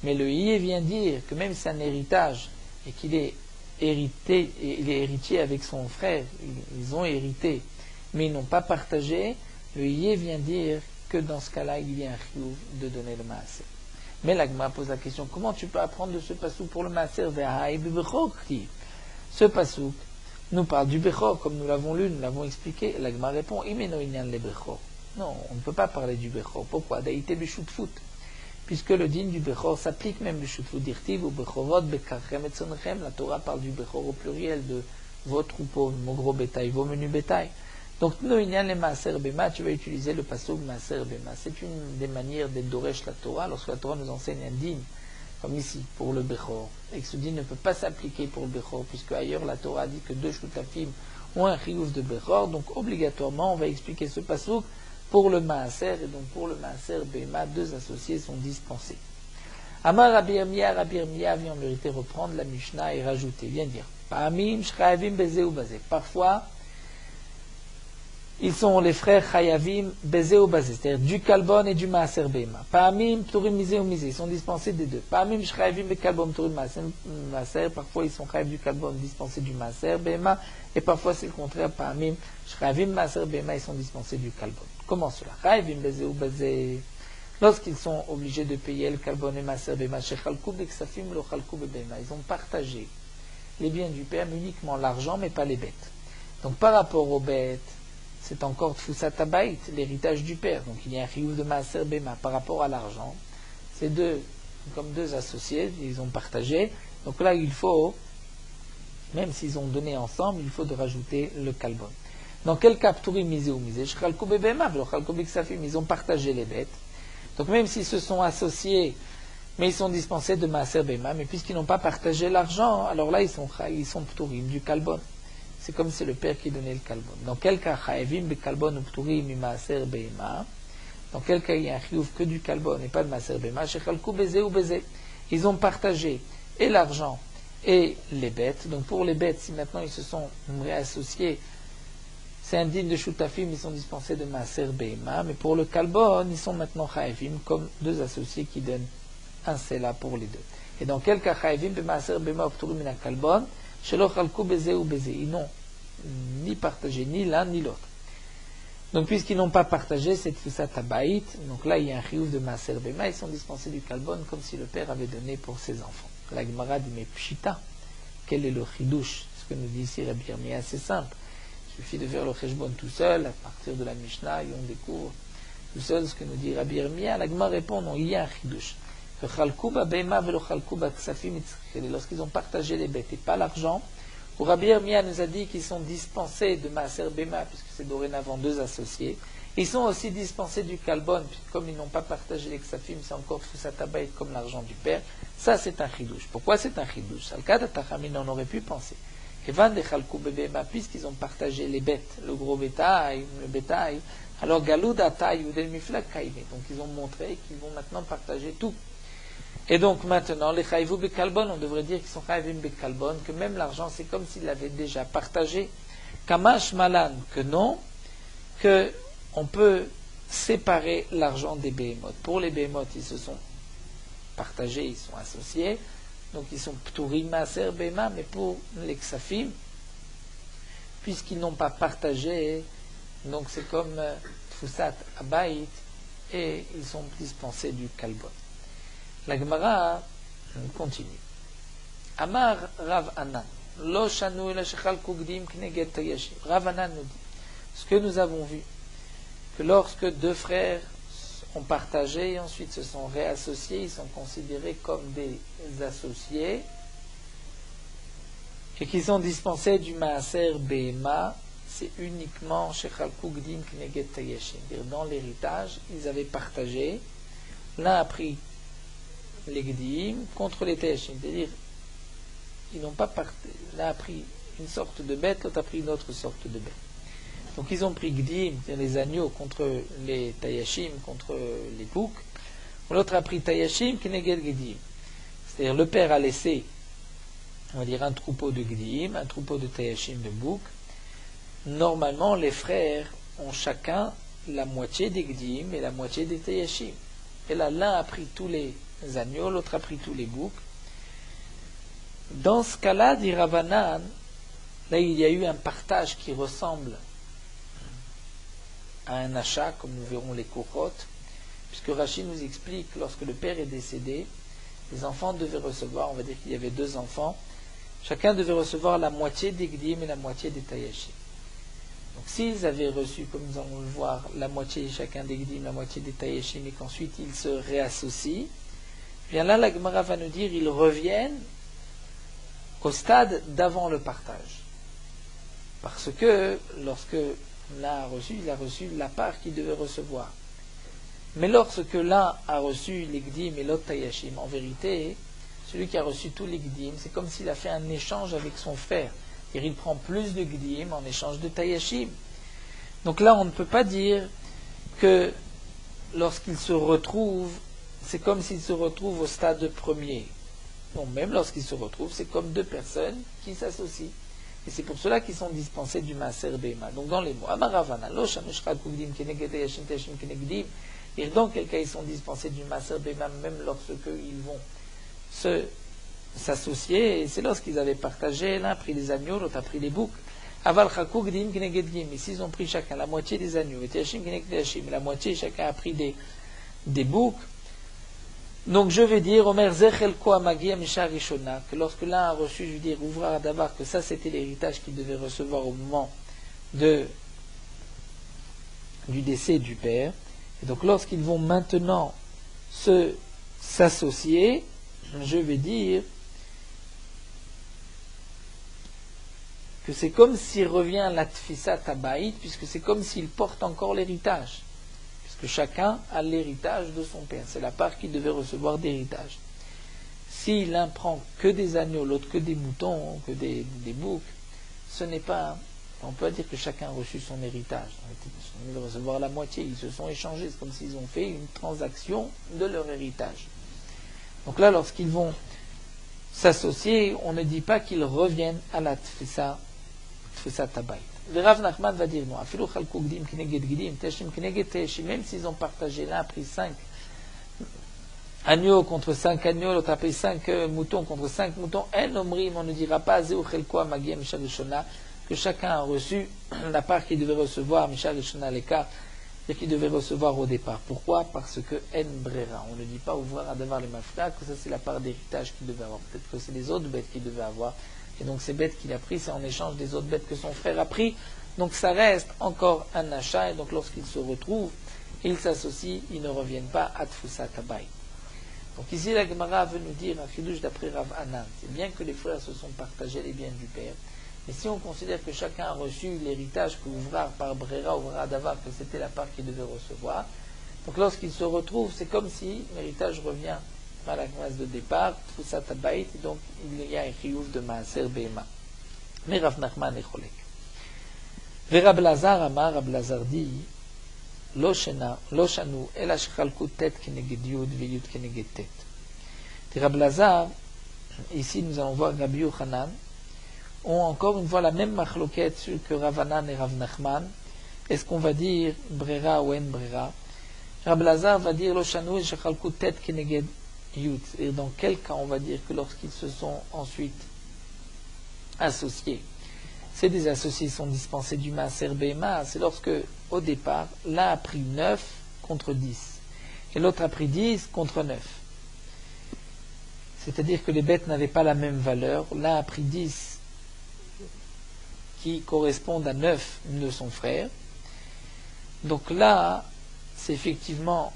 Mais le Yé vient dire que même si c'est un héritage, et qu'il est hérité, et il est héritier avec son frère, ils ont hérité, mais ils n'ont pas partagé, le Yé vient dire que dans ce cas-là, il y a un chiyuv de donner le maaser. Mais la Gemara pose la question, comment tu peux apprendre de ce passouk pour le maaser? Ce passouk nous parle du Bechor, comme nous l'avons lu, nous l'avons expliqué. La Gemara répond, non, on ne peut pas parler du Bechor. Pourquoi? Daïté Beshutfut. Puisque le din du Bechor s'applique même Beshutfut dirtiv ou Bechorot Bekarchem et Tzonechem. La Torah parle du Bechor au pluriel de vos troupeaux, vos gros bétail, vos menus bétail. Donc, Noïnian les Maaser Bema, tu vas utiliser le passouk Maaser Bema. C'est une des manières d'être Doresh la Torah. Lorsque la Torah nous enseigne un din, comme ici, pour le Bechor, et que ce din ne peut pas s'appliquer pour le Bechor, puisque ailleurs la Torah dit que deux Shutafim ont un chiyuv de Bechor, donc obligatoirement on va expliquer ce passouk pour le Maaser, et donc pour le Maaser Bema, deux associés sont dispensés. Amar Rabbi Yirmiyah vient en vérité reprendre la Mishnah et rajouter, vient dire, Pa'amim Shchayavim Bezeh ou Bazeh. Parfois, ils sont les frères Chayavim, Bezeh ou Bazeh, c'est-à-dire du Kalbon et du Maaser Bema. Pa'amim, Pturim Mizeh ou Mizeh, ils sont dispensés des deux. Pa'amim, Shchayavim, Bekalbon, Pturim Maaser, parfois ils sont Chayav du Kalbon, dispensés du Maaser Bema, et parfois c'est le contraire, Pa'amim, Shchayavim, Maaser Bema, ils sont dispensés du Kalbon. Comment cela? Chayavim, Bezeh ou Bazeh, lorsqu'ils sont obligés de payer le Kalbon et Maaser Bema, Shechalkou, Beksafim, Lo Chalkou, Bema, ils ont partagé les biens du père, mais uniquement l'argent, mais pas les bêtes. Donc par rapport aux bêtes, c'est encore Tfusat Habayit, l'héritage du père. Donc il y a un chiyuv de Maaser Bema par rapport à l'argent. C'est comme deux associés, ils ont partagé. Donc là, il faut, même s'ils ont donné ensemble, il faut de rajouter le kalbon. Dans quel cas, Pturim Mizeh ou Mizeh, Shchalkou Bebema, V'lo Biksafim, ils ont partagé les bêtes. Donc même s'ils se sont associés, mais ils sont dispensés de Maaser Bema, mais puisqu'ils n'ont pas partagé l'argent, alors là, ils sont Pturim du kalbon. C'est comme c'est le père qui donnait le kalbon. Dans quel cas, Chayavim be kalbon ou pturim mi maaser beima. Dans quel cas il y a un chiyuv que du kalbon et pas de maaser beima. Shechalkou bezeh ou bezeh. Ils ont partagé et l'argent et les bêtes. Donc pour les bêtes, si maintenant ils se sont réassociés, c'est indigne de shutafim, ils sont dispensés de maaser beima. Mais pour le kalbon, ils sont maintenant chayavim comme deux associés qui donnent un sela pour les deux. Et dans quel cas, chayavim be maaser beima ou pturim min kalbon. Ils n'ont ni partagé ni l'un ni l'autre. Donc puisqu'ils n'ont pas partagé cette Tfusat Habayit, donc là il y a un chiyuv de Maaser Bema, ils sont dispensés du Kalbon comme si le père avait donné pour ses enfants. La Gemara dit, mais Pshita, quel est le chidouche? Ce que nous dit ici Rabbi Yirmiyah, c'est simple. Il suffit de faire le cheshbon tout seul, à partir de la Mishnah, et on découvre tout seul ce que nous dit Rabbi Yirmiyah. La Gemara répond, non, il y a un chidouche. Lorsqu'ils ont partagé les bêtes et pas l'argent, Rabbi Yirmiyah nous a dit qu'ils sont dispensés de Maaser Bema, puisque c'est dorénavant deux associés. Ils sont aussi dispensés du Kalbon, puisque comme ils n'ont pas partagé les Ksafim, c'est encore Tfusat Habayit comme l'argent du père. Ça, c'est un chidouche. Pourquoi c'est un chidouche? Al-Kad Tachamin, on aurait pu penser. Evan de Chalkou Bebema, puisqu'ils ont partagé les bêtes, le gros bétail, le bétail, alors Galoud Atay ou Del Miflak Kaïvé. Donc ils ont montré qu'ils vont maintenant partager tout. Et donc maintenant, les Chayvou Bekalbon, on devrait dire qu'ils sont Chayvim Bekalbon, que même l'argent, c'est comme s'ils l'avaient déjà partagé. Kamash Malan, que non, que on peut séparer l'argent des Behemoth. Pour les Behemoth, ils se sont partagés, ils sont associés, donc ils sont Pturim Maaser Bema, mais pour les Ksafim, puisqu'ils n'ont pas partagé, donc c'est comme Tfusat Habayit, et ils sont dispensés du Kalbon. La Gemara continue. Amar Rav Anan, Lo shanu ela shechal kugdim kneget tayashim. Rav Anan nous dit, ce que nous avons vu, que lorsque deux frères ont partagé et ensuite se sont réassociés, ils sont considérés comme des associés, et qui sont dispensés du Maaser Behema, c'est uniquement chez Chalku Gdim Kneged Tayashim. Dans l'héritage, ils avaient partagé, l'un a pris les Gdim contre les Tayashim, c'est-à-dire ils n'ont pas partagé, l'un a pris une sorte de bête, l'autre a pris une autre sorte de bête. Donc ils ont pris Gdim, c'est-à-dire les agneaux, contre les Tayashim, contre les boucs. L'autre a pris Tayashim, Kneged Gdim. C'est-à-dire le père a laissé, on va dire, un troupeau de Gdim, un troupeau de Tayashim, de boucs. Normalement, les frères ont chacun la moitié des Gdim et la moitié des Tayashim. Et là, l'un a pris tous les agneaux, l'autre a pris tous les boucs. Dans ce cas-là, dit Ravanan, là, il y a eu un partage qui ressemble à un achat, comme nous verrons les Kohot, puisque Rashi nous explique que lorsque le père est décédé, les enfants devaient recevoir, on va dire qu'il y avait 2 enfants, chacun devait recevoir la moitié des Gdim et la moitié des Tayashim. Donc s'ils avaient reçu, comme nous allons le voir, la moitié chacun des Gdim, la moitié des Tayashim, et qu'ensuite ils se réassocient, bien là la Gemara va nous dire ils reviennent au stade d'avant le partage. Parce que lorsque l'un a reçu, il a reçu la part qu'il devait recevoir. Mais lorsque l'un a reçu les Gdim et l'autre Tayashim, en vérité, celui qui a reçu tous les Gdim, c'est comme s'il a fait un échange avec son frère. Et il prend plus de Gdim en échange de Tayashim. Donc là, on ne peut pas dire que lorsqu'il se retrouve, c'est comme s'il se retrouve au stade premier. Non, même lorsqu'ils se retrouvent, c'est comme 2 personnes qui s'associent. Et c'est pour cela qu'ils sont dispensés du Maaser Behema. Donc dans les mots, Amaravana, Lo Shanushrat Kugdim Keneged Tayashim Tayashim Kenegdim, et dans quel cas ils sont dispensés du Maaser Behema, même lorsque ils vont s'associer, et c'est lorsqu'ils avaient partagé, l'un a pris les agneaux, l'autre a pris les boucs. Aval Chakou Gdim Keneged Gdim, et s'ils ont pris chacun la moitié des agneaux, et Tayashim Keneged Tayashim, et la moitié chacun a pris des boucs. Donc je vais dire, Omer Zechel Koa Magia Misha Rishona, que lorsque l'un a reçu, je veux dire, Ouvrar Davar, que ça c'était l'héritage qu'il devait recevoir au moment du décès du père. Et donc lorsqu'ils vont maintenant s'associer, je vais dire que c'est comme s'il revient la Tfisa Tabaït, puisque c'est comme s'il porte encore l'héritage. Puisque chacun a l'héritage de son père. C'est la part qu'il devait recevoir d'héritage. Si l'un prend que des agneaux, l'autre que des moutons, que des boucs, ce n'est pas... On peut dire que chacun a reçu son héritage. Ils devaient recevoir la moitié. Ils se sont échangés. C'est comme s'ils ont fait une transaction de leur héritage. Donc là, lorsqu'ils vont s'associer, on ne dit pas qu'ils reviennent à la Tfisa Tabaït. Le Rav Nachman va dire non. Même s'ils ont partagé, l'un a pris 5 agneaux contre 5 agneaux, l'autre a pris 5 moutons contre 5 moutons, on ne dira pas que chacun a reçu la part qu'il devait recevoir, c'est-à-dire qu'il devait recevoir au départ. Pourquoi? Parce que En Brera. On ne dit pas ouvrir à devoir les mafra, que ça c'est la part d'héritage qu'il devait avoir. Peut-être que c'est les autres bêtes qu'il devait avoir. Et donc ces bêtes qu'il a pris, c'est en échange des autres bêtes que son frère a pris. Donc ça reste encore un achat. Et donc lorsqu'ils se retrouvent, ils s'associent, ils ne reviennent pas à Tfousa Tabaï. Donc ici la Gemara veut nous dire, un chidouche d'après Rav Anan, c'est bien que les frères se sont partagés les biens du père. Mais si on considère que chacun a reçu l'héritage que Ouvrar par Brera, Ouvrar Davar, que c'était la part qu'il devait recevoir, donc lorsqu'ils se retrouvent, c'est comme si l'héritage revient à la classe de départ, Tfousa Tabaït, et donc il y a un chiyuv de Maaser Behema. Mais Rav Nachman est cholek. Et Rab Lazar Amar, Rab Lazar dit, Lo shanu, ela shchalku tet keneged yud veyud keneged tet. Et Rab Lazar, ici nous allons voir Rabbi Yochanan, ont encore une fois la même machloquette que Rav Anan et Rav Nachman. Est-ce qu'on va dire Brera ou En Brera? Rab Lazar va dire Lo shanu, ela shchalku tet keneged yud. Et dans quel cas on va dire que lorsqu'ils se sont ensuite associés, c'est des associés qui sont dispensés du Maaser Behema, c'est lorsque, au départ, l'un a pris 9 contre 10, et l'autre a pris 10 contre 9. C'est-à-dire que les bêtes n'avaient pas la même valeur. L'un a pris 10 qui correspondent à 9 de son frère. Donc là, c'est effectivement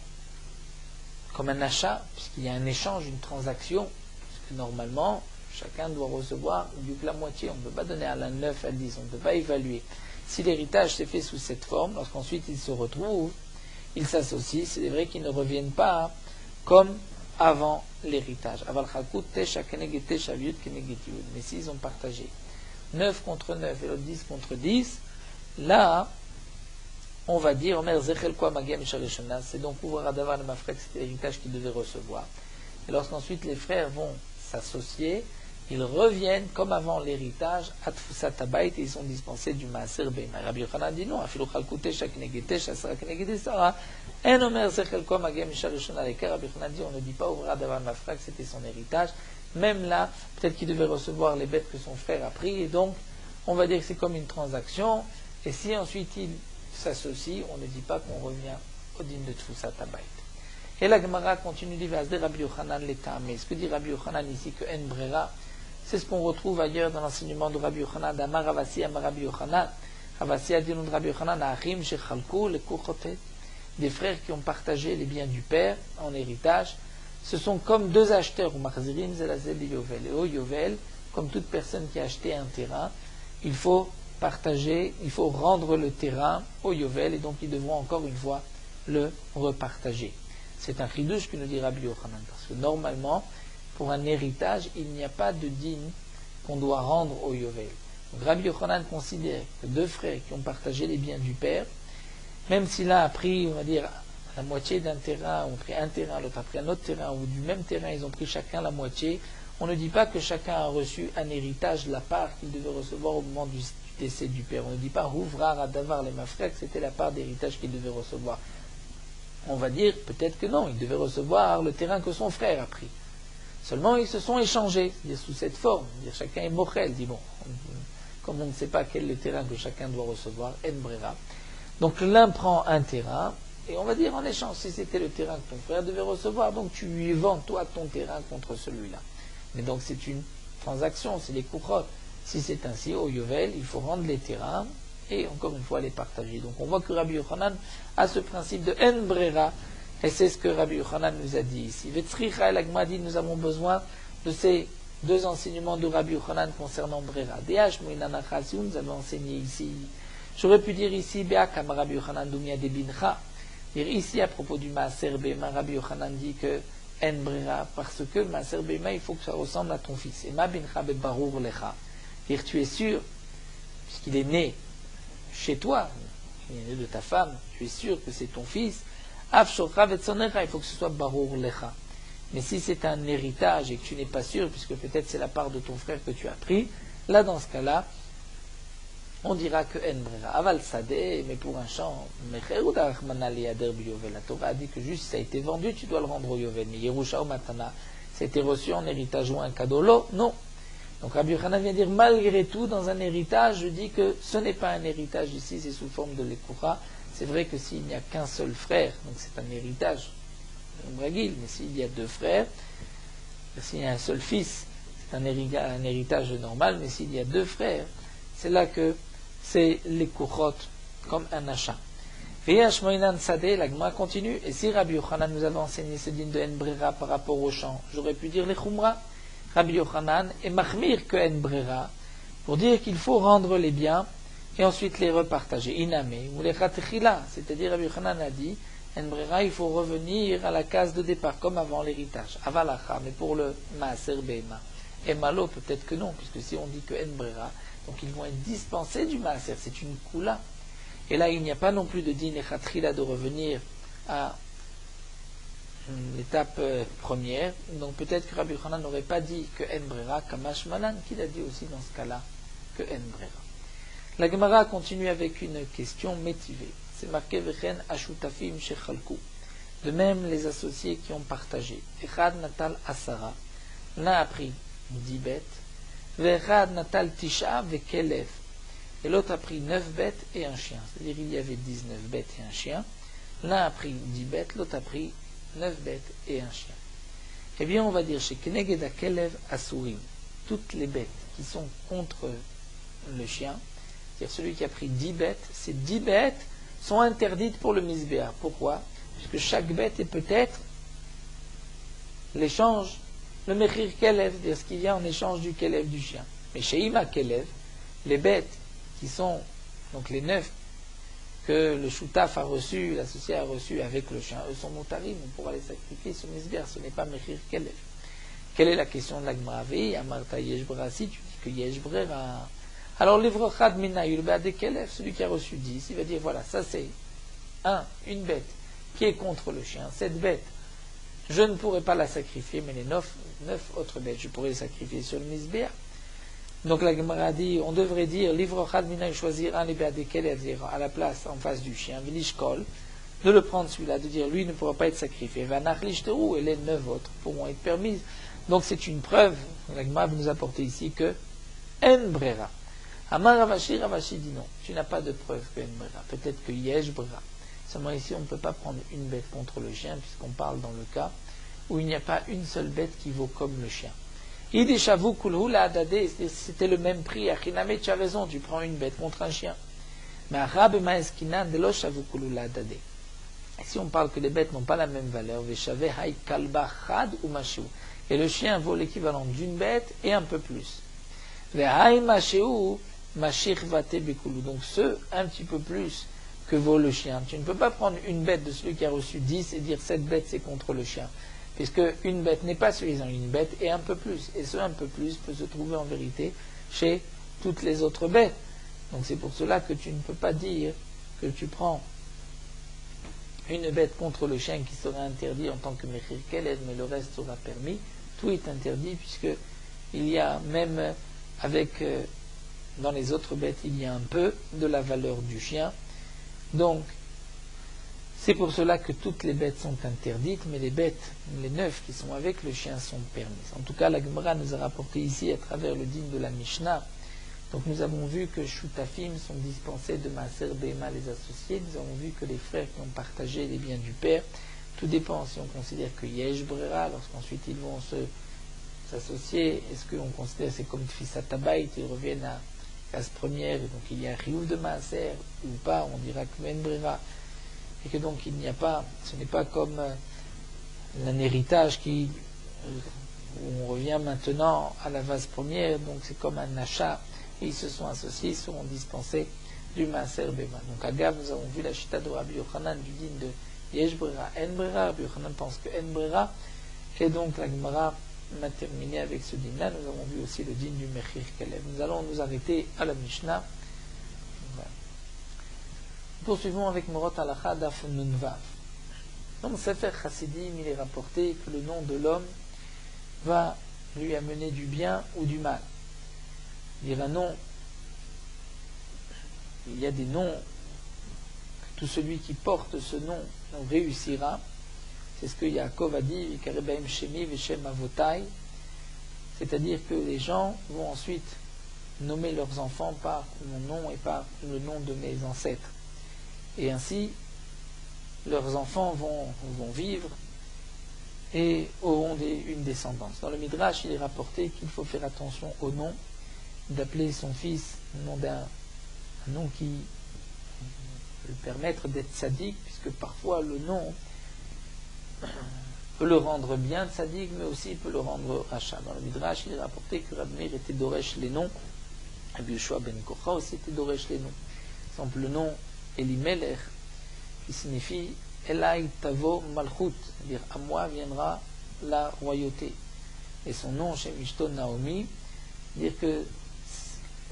comme un achat, puisqu'il y a un échange, une transaction, parce que normalement, chacun doit recevoir du que la moitié. On ne peut pas donner à la 9, à 10, on ne peut pas évaluer. Si l'héritage s'est fait sous cette forme, lorsqu'ensuite ils se retrouvent, ils s'associent, c'est vrai qu'ils ne reviennent pas comme avant l'héritage. Mais s'ils ont partagé 9 contre 9 et l'autre 10 contre 10, là, on va dire, c'est donc Ouvra Davar le Mafrek, c'était l'héritage qu'ils devaient recevoir. Et lorsqu'ensuite les frères vont s'associer, ils reviennent comme avant l'héritage à Tfusat Habayit et ils sont dispensés du Maaser Beima. Rabbi Yochanan dit non, Afilu Chalkute Shaknegete Shasra Knegete Sarah, En Omer Zechel Kwa Magem Misharishona Lekar. Rabbi Yochanan dit on ne dit pas Ouvra Davar Mafrak, c'était son héritage. Même là, peut-être qu'il devait recevoir les bêtes que son frère a pris et donc on va dire que c'est comme une transaction. Et si ensuite il s'associe, on ne dit pas qu'on revient au din de Tfusat Habayit. Et la Gemara continue de dire Rabbi Yochanan l'État. Mais ce que dit Rabbi Yochanan ici que En Brera, c'est ce qu'on retrouve ailleurs dans l'enseignement de Rabbi Yochanan, d'Amar Ravasi Amar Rabbi Yochanan. Ravasi a dit de Rabbi Yochanan, Achim Shechalku le Kuchotet, des frères qui ont partagé les biens du père en héritage. Ce sont comme deux acheteurs, ou Machzirim Zelazel Yovel. Et au Yovel, comme toute personne qui a acheté un terrain, il faut partager, il faut rendre le terrain au Yovel, et donc ils devront encore une fois le repartager. C'est un chidouche que nous dit Rabbi Yochanan, parce que normalement, pour un héritage, il n'y a pas de dîme qu'on doit rendre au Yovel. Donc Rabbi Yochanan considère que deux frères qui ont partagé les biens du père, même si l'un a pris, on va dire, la moitié d'un terrain, ou pris un terrain, l'autre a pris un autre terrain, ou du même terrain, ils ont pris chacun la moitié, on ne dit pas que chacun a reçu un héritage de la part qu'il devait recevoir au moment du décès du père. On ne dit pas Houvrar à Davar les Mafrek, c'était la part d'héritage qu'il devait recevoir. On va dire peut-être que non, il devait recevoir le terrain que son frère a pris. Seulement ils se sont échangés, c'est-à-dire sous cette forme, c'est-à-dire chacun est mochel, dit bon, comme on ne sait pas quel est le terrain que chacun doit recevoir, en brera. Donc l'un prend un terrain, et on va dire en échange, si c'était le terrain que ton frère devait recevoir, donc tu lui vends toi ton terrain contre celui-là. Mais donc c'est une transaction, c'est des couchottes. Si c'est ainsi, au Yovel, il faut rendre les terrains, et encore une fois les partager. Donc on voit que Rabbi Yochanan a ce principe de En Brera, et c'est ce que Rabbi Yochanan nous a dit ici. Vetzricha el Agma dit nous avons besoin de ces deux enseignements de Rabbi Yochanan concernant Brera. Deach Moinanacha, si vous nous avez enseigné ici, j'aurais pu dire ici, Be'akam Rabbi Yochanan Dumia de Bincha, dire ici à propos du Maaser Beima, Rabbi Yochanan dit que En Brera, parce que le Maaser Beima, il faut que ça ressemble à ton fils. Et Ma Bincha Be Barur Lecha, dire tu es sûr, puisqu'il est né chez toi, il est né de ta femme, tu es sûr que c'est ton fils, il faut que ce soit Barour Lecha. Mais si c'est un héritage et que tu n'es pas sûr, puisque peut-être c'est la part de ton frère que tu as pris, là dans ce cas-là, on dira que En Brera. Aval Sadeh, mais pour un champ, la Torah a dit que juste si ça a été vendu, tu dois le rendre au Yovel. Mais Yerusha ou Matana, ça a été reçu en héritage ou un cadeau, non. Donc Rabbi Yochanan vient dire, malgré tout, dans un héritage, je dis que ce n'est pas un héritage ici, c'est sous forme de l'Ekura. C'est vrai que s'il n'y a qu'un seul frère, donc c'est un héritage, mais s'il y a deux frères, s'il y a un seul fils, c'est un héritage normal, mais s'il y a deux frères, c'est là que c'est l'Ekuchot, comme un achat. Veyash Moinan Sadeh, la Gemara continue, et si Rabbi Yochanan nous avait enseigné ce din de En Brera par rapport au champ, j'aurais pu dire les Khumra. Rabbi Yochanan est mahmir que En Brera, pour dire qu'il faut rendre les biens et ensuite les repartager. Iname, ou les Khatechila, c'est-à-dire Rabbi Yochanan a dit, En Brera, il faut revenir à la case de départ, comme avant l'héritage. Avalacha, mais pour le Maaser Beima. Et Malo, peut-être que non, puisque si on dit que En Brera, donc ils vont être dispensés du Maaser, c'est une Kula. Et là, il n'y a pas non plus de din et Khatechila de revenir à l'étape première, donc peut-être que Rabbi Yochanan n'aurait pas dit que En Brera, Kamash Malan, qu'il a dit aussi dans ce cas-là que En Brera. La Gemara continue avec une question métivée. C'est marqué Vechen Ashutafim Shechalku. De même, les associés qui ont partagé. Echad Natal Asara. L'un a pris 10 bêtes. Vechad Natal Tisha Vekelef. Et l'autre a pris 9 bêtes et un chien. C'est-à-dire il y avait 19 bêtes et un chien. L'un a pris 10 bêtes, l'autre a pris 9 bêtes et un chien. Eh bien, on va dire chez Keneged Akelev Asurim, toutes les bêtes qui sont contre le chien, c'est-à-dire celui qui a pris 10 bêtes, ces 10 bêtes sont interdites pour le Misbéa. Pourquoi ? Puisque chaque bête est peut-être l'échange le Mechir Kelev, c'est-à-dire ce qui vient en échange du Kelev du chien. Mais chez Ima Kelev, les bêtes qui sont, donc les 9, que le Shutaf a reçu, l'associé a reçu avec le chien, eux sont moutarim, on pourra les sacrifier sur Misber, ce n'est pas Mechir Kelev. Quelle est la question de la Gemara? Amarta Yeshbra, si tu dis que Yeshbra, alors l'Ivrochad Mina Yulba de Kelev, celui qui a reçu 10, il va dire voilà, ça c'est une bête qui est contre le chien, cette bête, je ne pourrais pas la sacrifier, mais les 9 autres bêtes, je pourrais les sacrifier sur le Misber. Donc la Gemara dit, on devrait dire, l'Ivrochad Mina, choisir un Libéa de Kelev, à la place, en face du chien, Vilishkol, de le prendre celui-là, de dire lui ne pourra pas être sacrifié, Vanachlishterou, et les 9 autres pourront être permises. Donc c'est une preuve, la Gemara nous apporter ici que En Brera. Amar Ravashi dit non, tu n'as pas de preuve que En Brera, peut-être que Yesh Brera. Seulement ici on ne peut pas prendre une bête contre le chien, puisqu'on parle dans le cas où il n'y a pas une seule bête qui vaut comme le chien. Ideshavu kulhu la adade, c'était le même prix. Achiname, tu as raison, tu prends une bête contre un chien. Mais Arab maeskinan de lo shavu kulhu la adade. Si on parle que les bêtes n'ont pas la même valeur, veshave hay kalba chad ou mashu. Et le chien vaut l'équivalent d'une bête et un peu plus. Vehay mashu mashich vate bekulu. Donc ce un petit peu plus que vaut le chien. Tu ne peux pas prendre une bête de celui qui a reçu 10 et dire cette bête c'est contre le chien. Puisque une bête n'est pas suffisant, une bête et un peu plus. Et ce un peu plus peut se trouver en vérité chez toutes les autres bêtes. Donc c'est pour cela que tu ne peux pas dire que tu prends une bête contre le chien qui serait interdit en tant que Mechir Kelev, mais le reste sera permis. Tout est interdit puisque il y a même avec dans les autres bêtes il y a un peu de la valeur du chien. Donc c'est pour cela que toutes les bêtes sont interdites, mais les bêtes, les 9 qui sont avec le chien sont permises. En tout cas, la Gemara nous a rapporté ici à travers le din de la Mishnah. Donc nous avons vu que Shutafim sont dispensés de Maaser Behema les associés. Nous avons vu que les frères qui ont partagé les biens du père, tout dépend si on considère que Yesh Brera, lorsqu'ensuite ils vont s'associer, est-ce qu'on considère que c'est comme Tfisa Tabaït, ils reviennent à case première, et donc il y a Riouf de Maaser, ou pas, on dira que Men Brera. Et que donc il n'y a pas, ce n'est pas comme un héritage où on revient maintenant à la vase première, donc c'est comme un achat, et ils se sont associés, ils seront dispensés du Maaser Bema. Donc à Gav, nous avons vu la chita de Rabbi Yochanan du din de Yesh Brera, En Brera. Rabbi Yochanan pense que En Brera, et donc la Gemara m'a terminé avec ce din-là. Nous avons vu aussi le din du Mechir Kelev. Nous allons nous arrêter à la Mishnah. Poursuivons avec Morot Halacha Daf Nunvav. Dans le Sefer Chassidim, il est rapporté que le nom de l'homme va lui amener du bien ou du mal. Dire un nom, il y a des noms, tout celui qui porte ce nom réussira. C'est ce que Yaakov a dit, Vikarebaim Shemi Veshem Avotai, c'est-à-dire que les gens vont ensuite nommer leurs enfants par mon nom et par le nom de mes ancêtres. Et ainsi, leurs enfants vont vivre et auront une descendance. Dans le Midrash, il est rapporté qu'il faut faire attention au nom, d'appeler son fils un nom qui peut lui permettre d'être sadique, puisque parfois le nom peut le rendre bien sadique, mais aussi peut le rendre rachat. Dans le Midrash, il est rapporté que Rabbi Meir était Doresh les noms, Rabbi Yoshua ben Kocha aussi était Doresh les noms. Par exemple, le nom Elimelech, qui signifie Elai Tavo Malchut, c'est-à-dire à moi viendra la royauté. Et son nom, Shem Ishto Naomi, dire que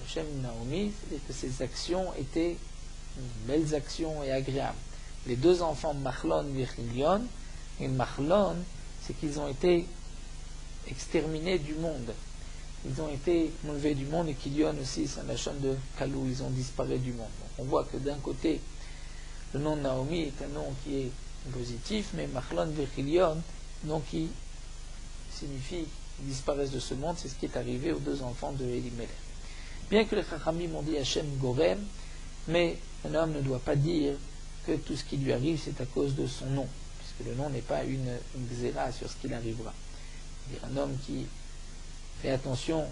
Shem Naomi, c'est-à-dire que ses actions étaient belles actions et agréables. Les deux enfants Machlon et Chilion, et Machlon, c'est qu'ils ont été exterminés du monde. Ils ont été enlevés du monde, et Kilion aussi, c'est la chaîne de Kalou, ils ont disparu du monde. Donc on voit que d'un côté, le nom de Naomi est un nom qui est positif, mais Machlon et Chilion, nom qui signifie qu'ils disparaissent de ce monde, c'est ce qui est arrivé aux deux enfants de Elimelech. Bien que les Chachamim ont dit Hachem Gorem, mais un homme ne doit pas dire que tout ce qui lui arrive, c'est à cause de son nom, puisque le nom n'est pas une xéra sur ce qui arrivera. Un homme qui fait attention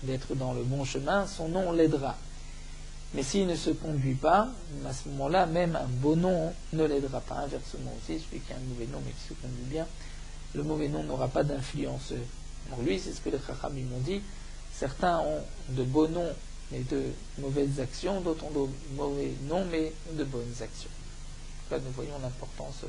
d'être dans le bon chemin, son nom l'aidera. Mais s'il ne se conduit pas, à ce moment-là, même un beau nom ne l'aidera pas. Inversement aussi, celui qui a un mauvais nom mais qui se conduit bien, le mauvais nom n'aura pas d'influence pour lui. C'est ce que les Chachamim m'ont dit. Certains ont de beaux noms mais de mauvaises actions, d'autres ont de mauvais noms mais de bonnes actions. Là, nous voyons l'importance de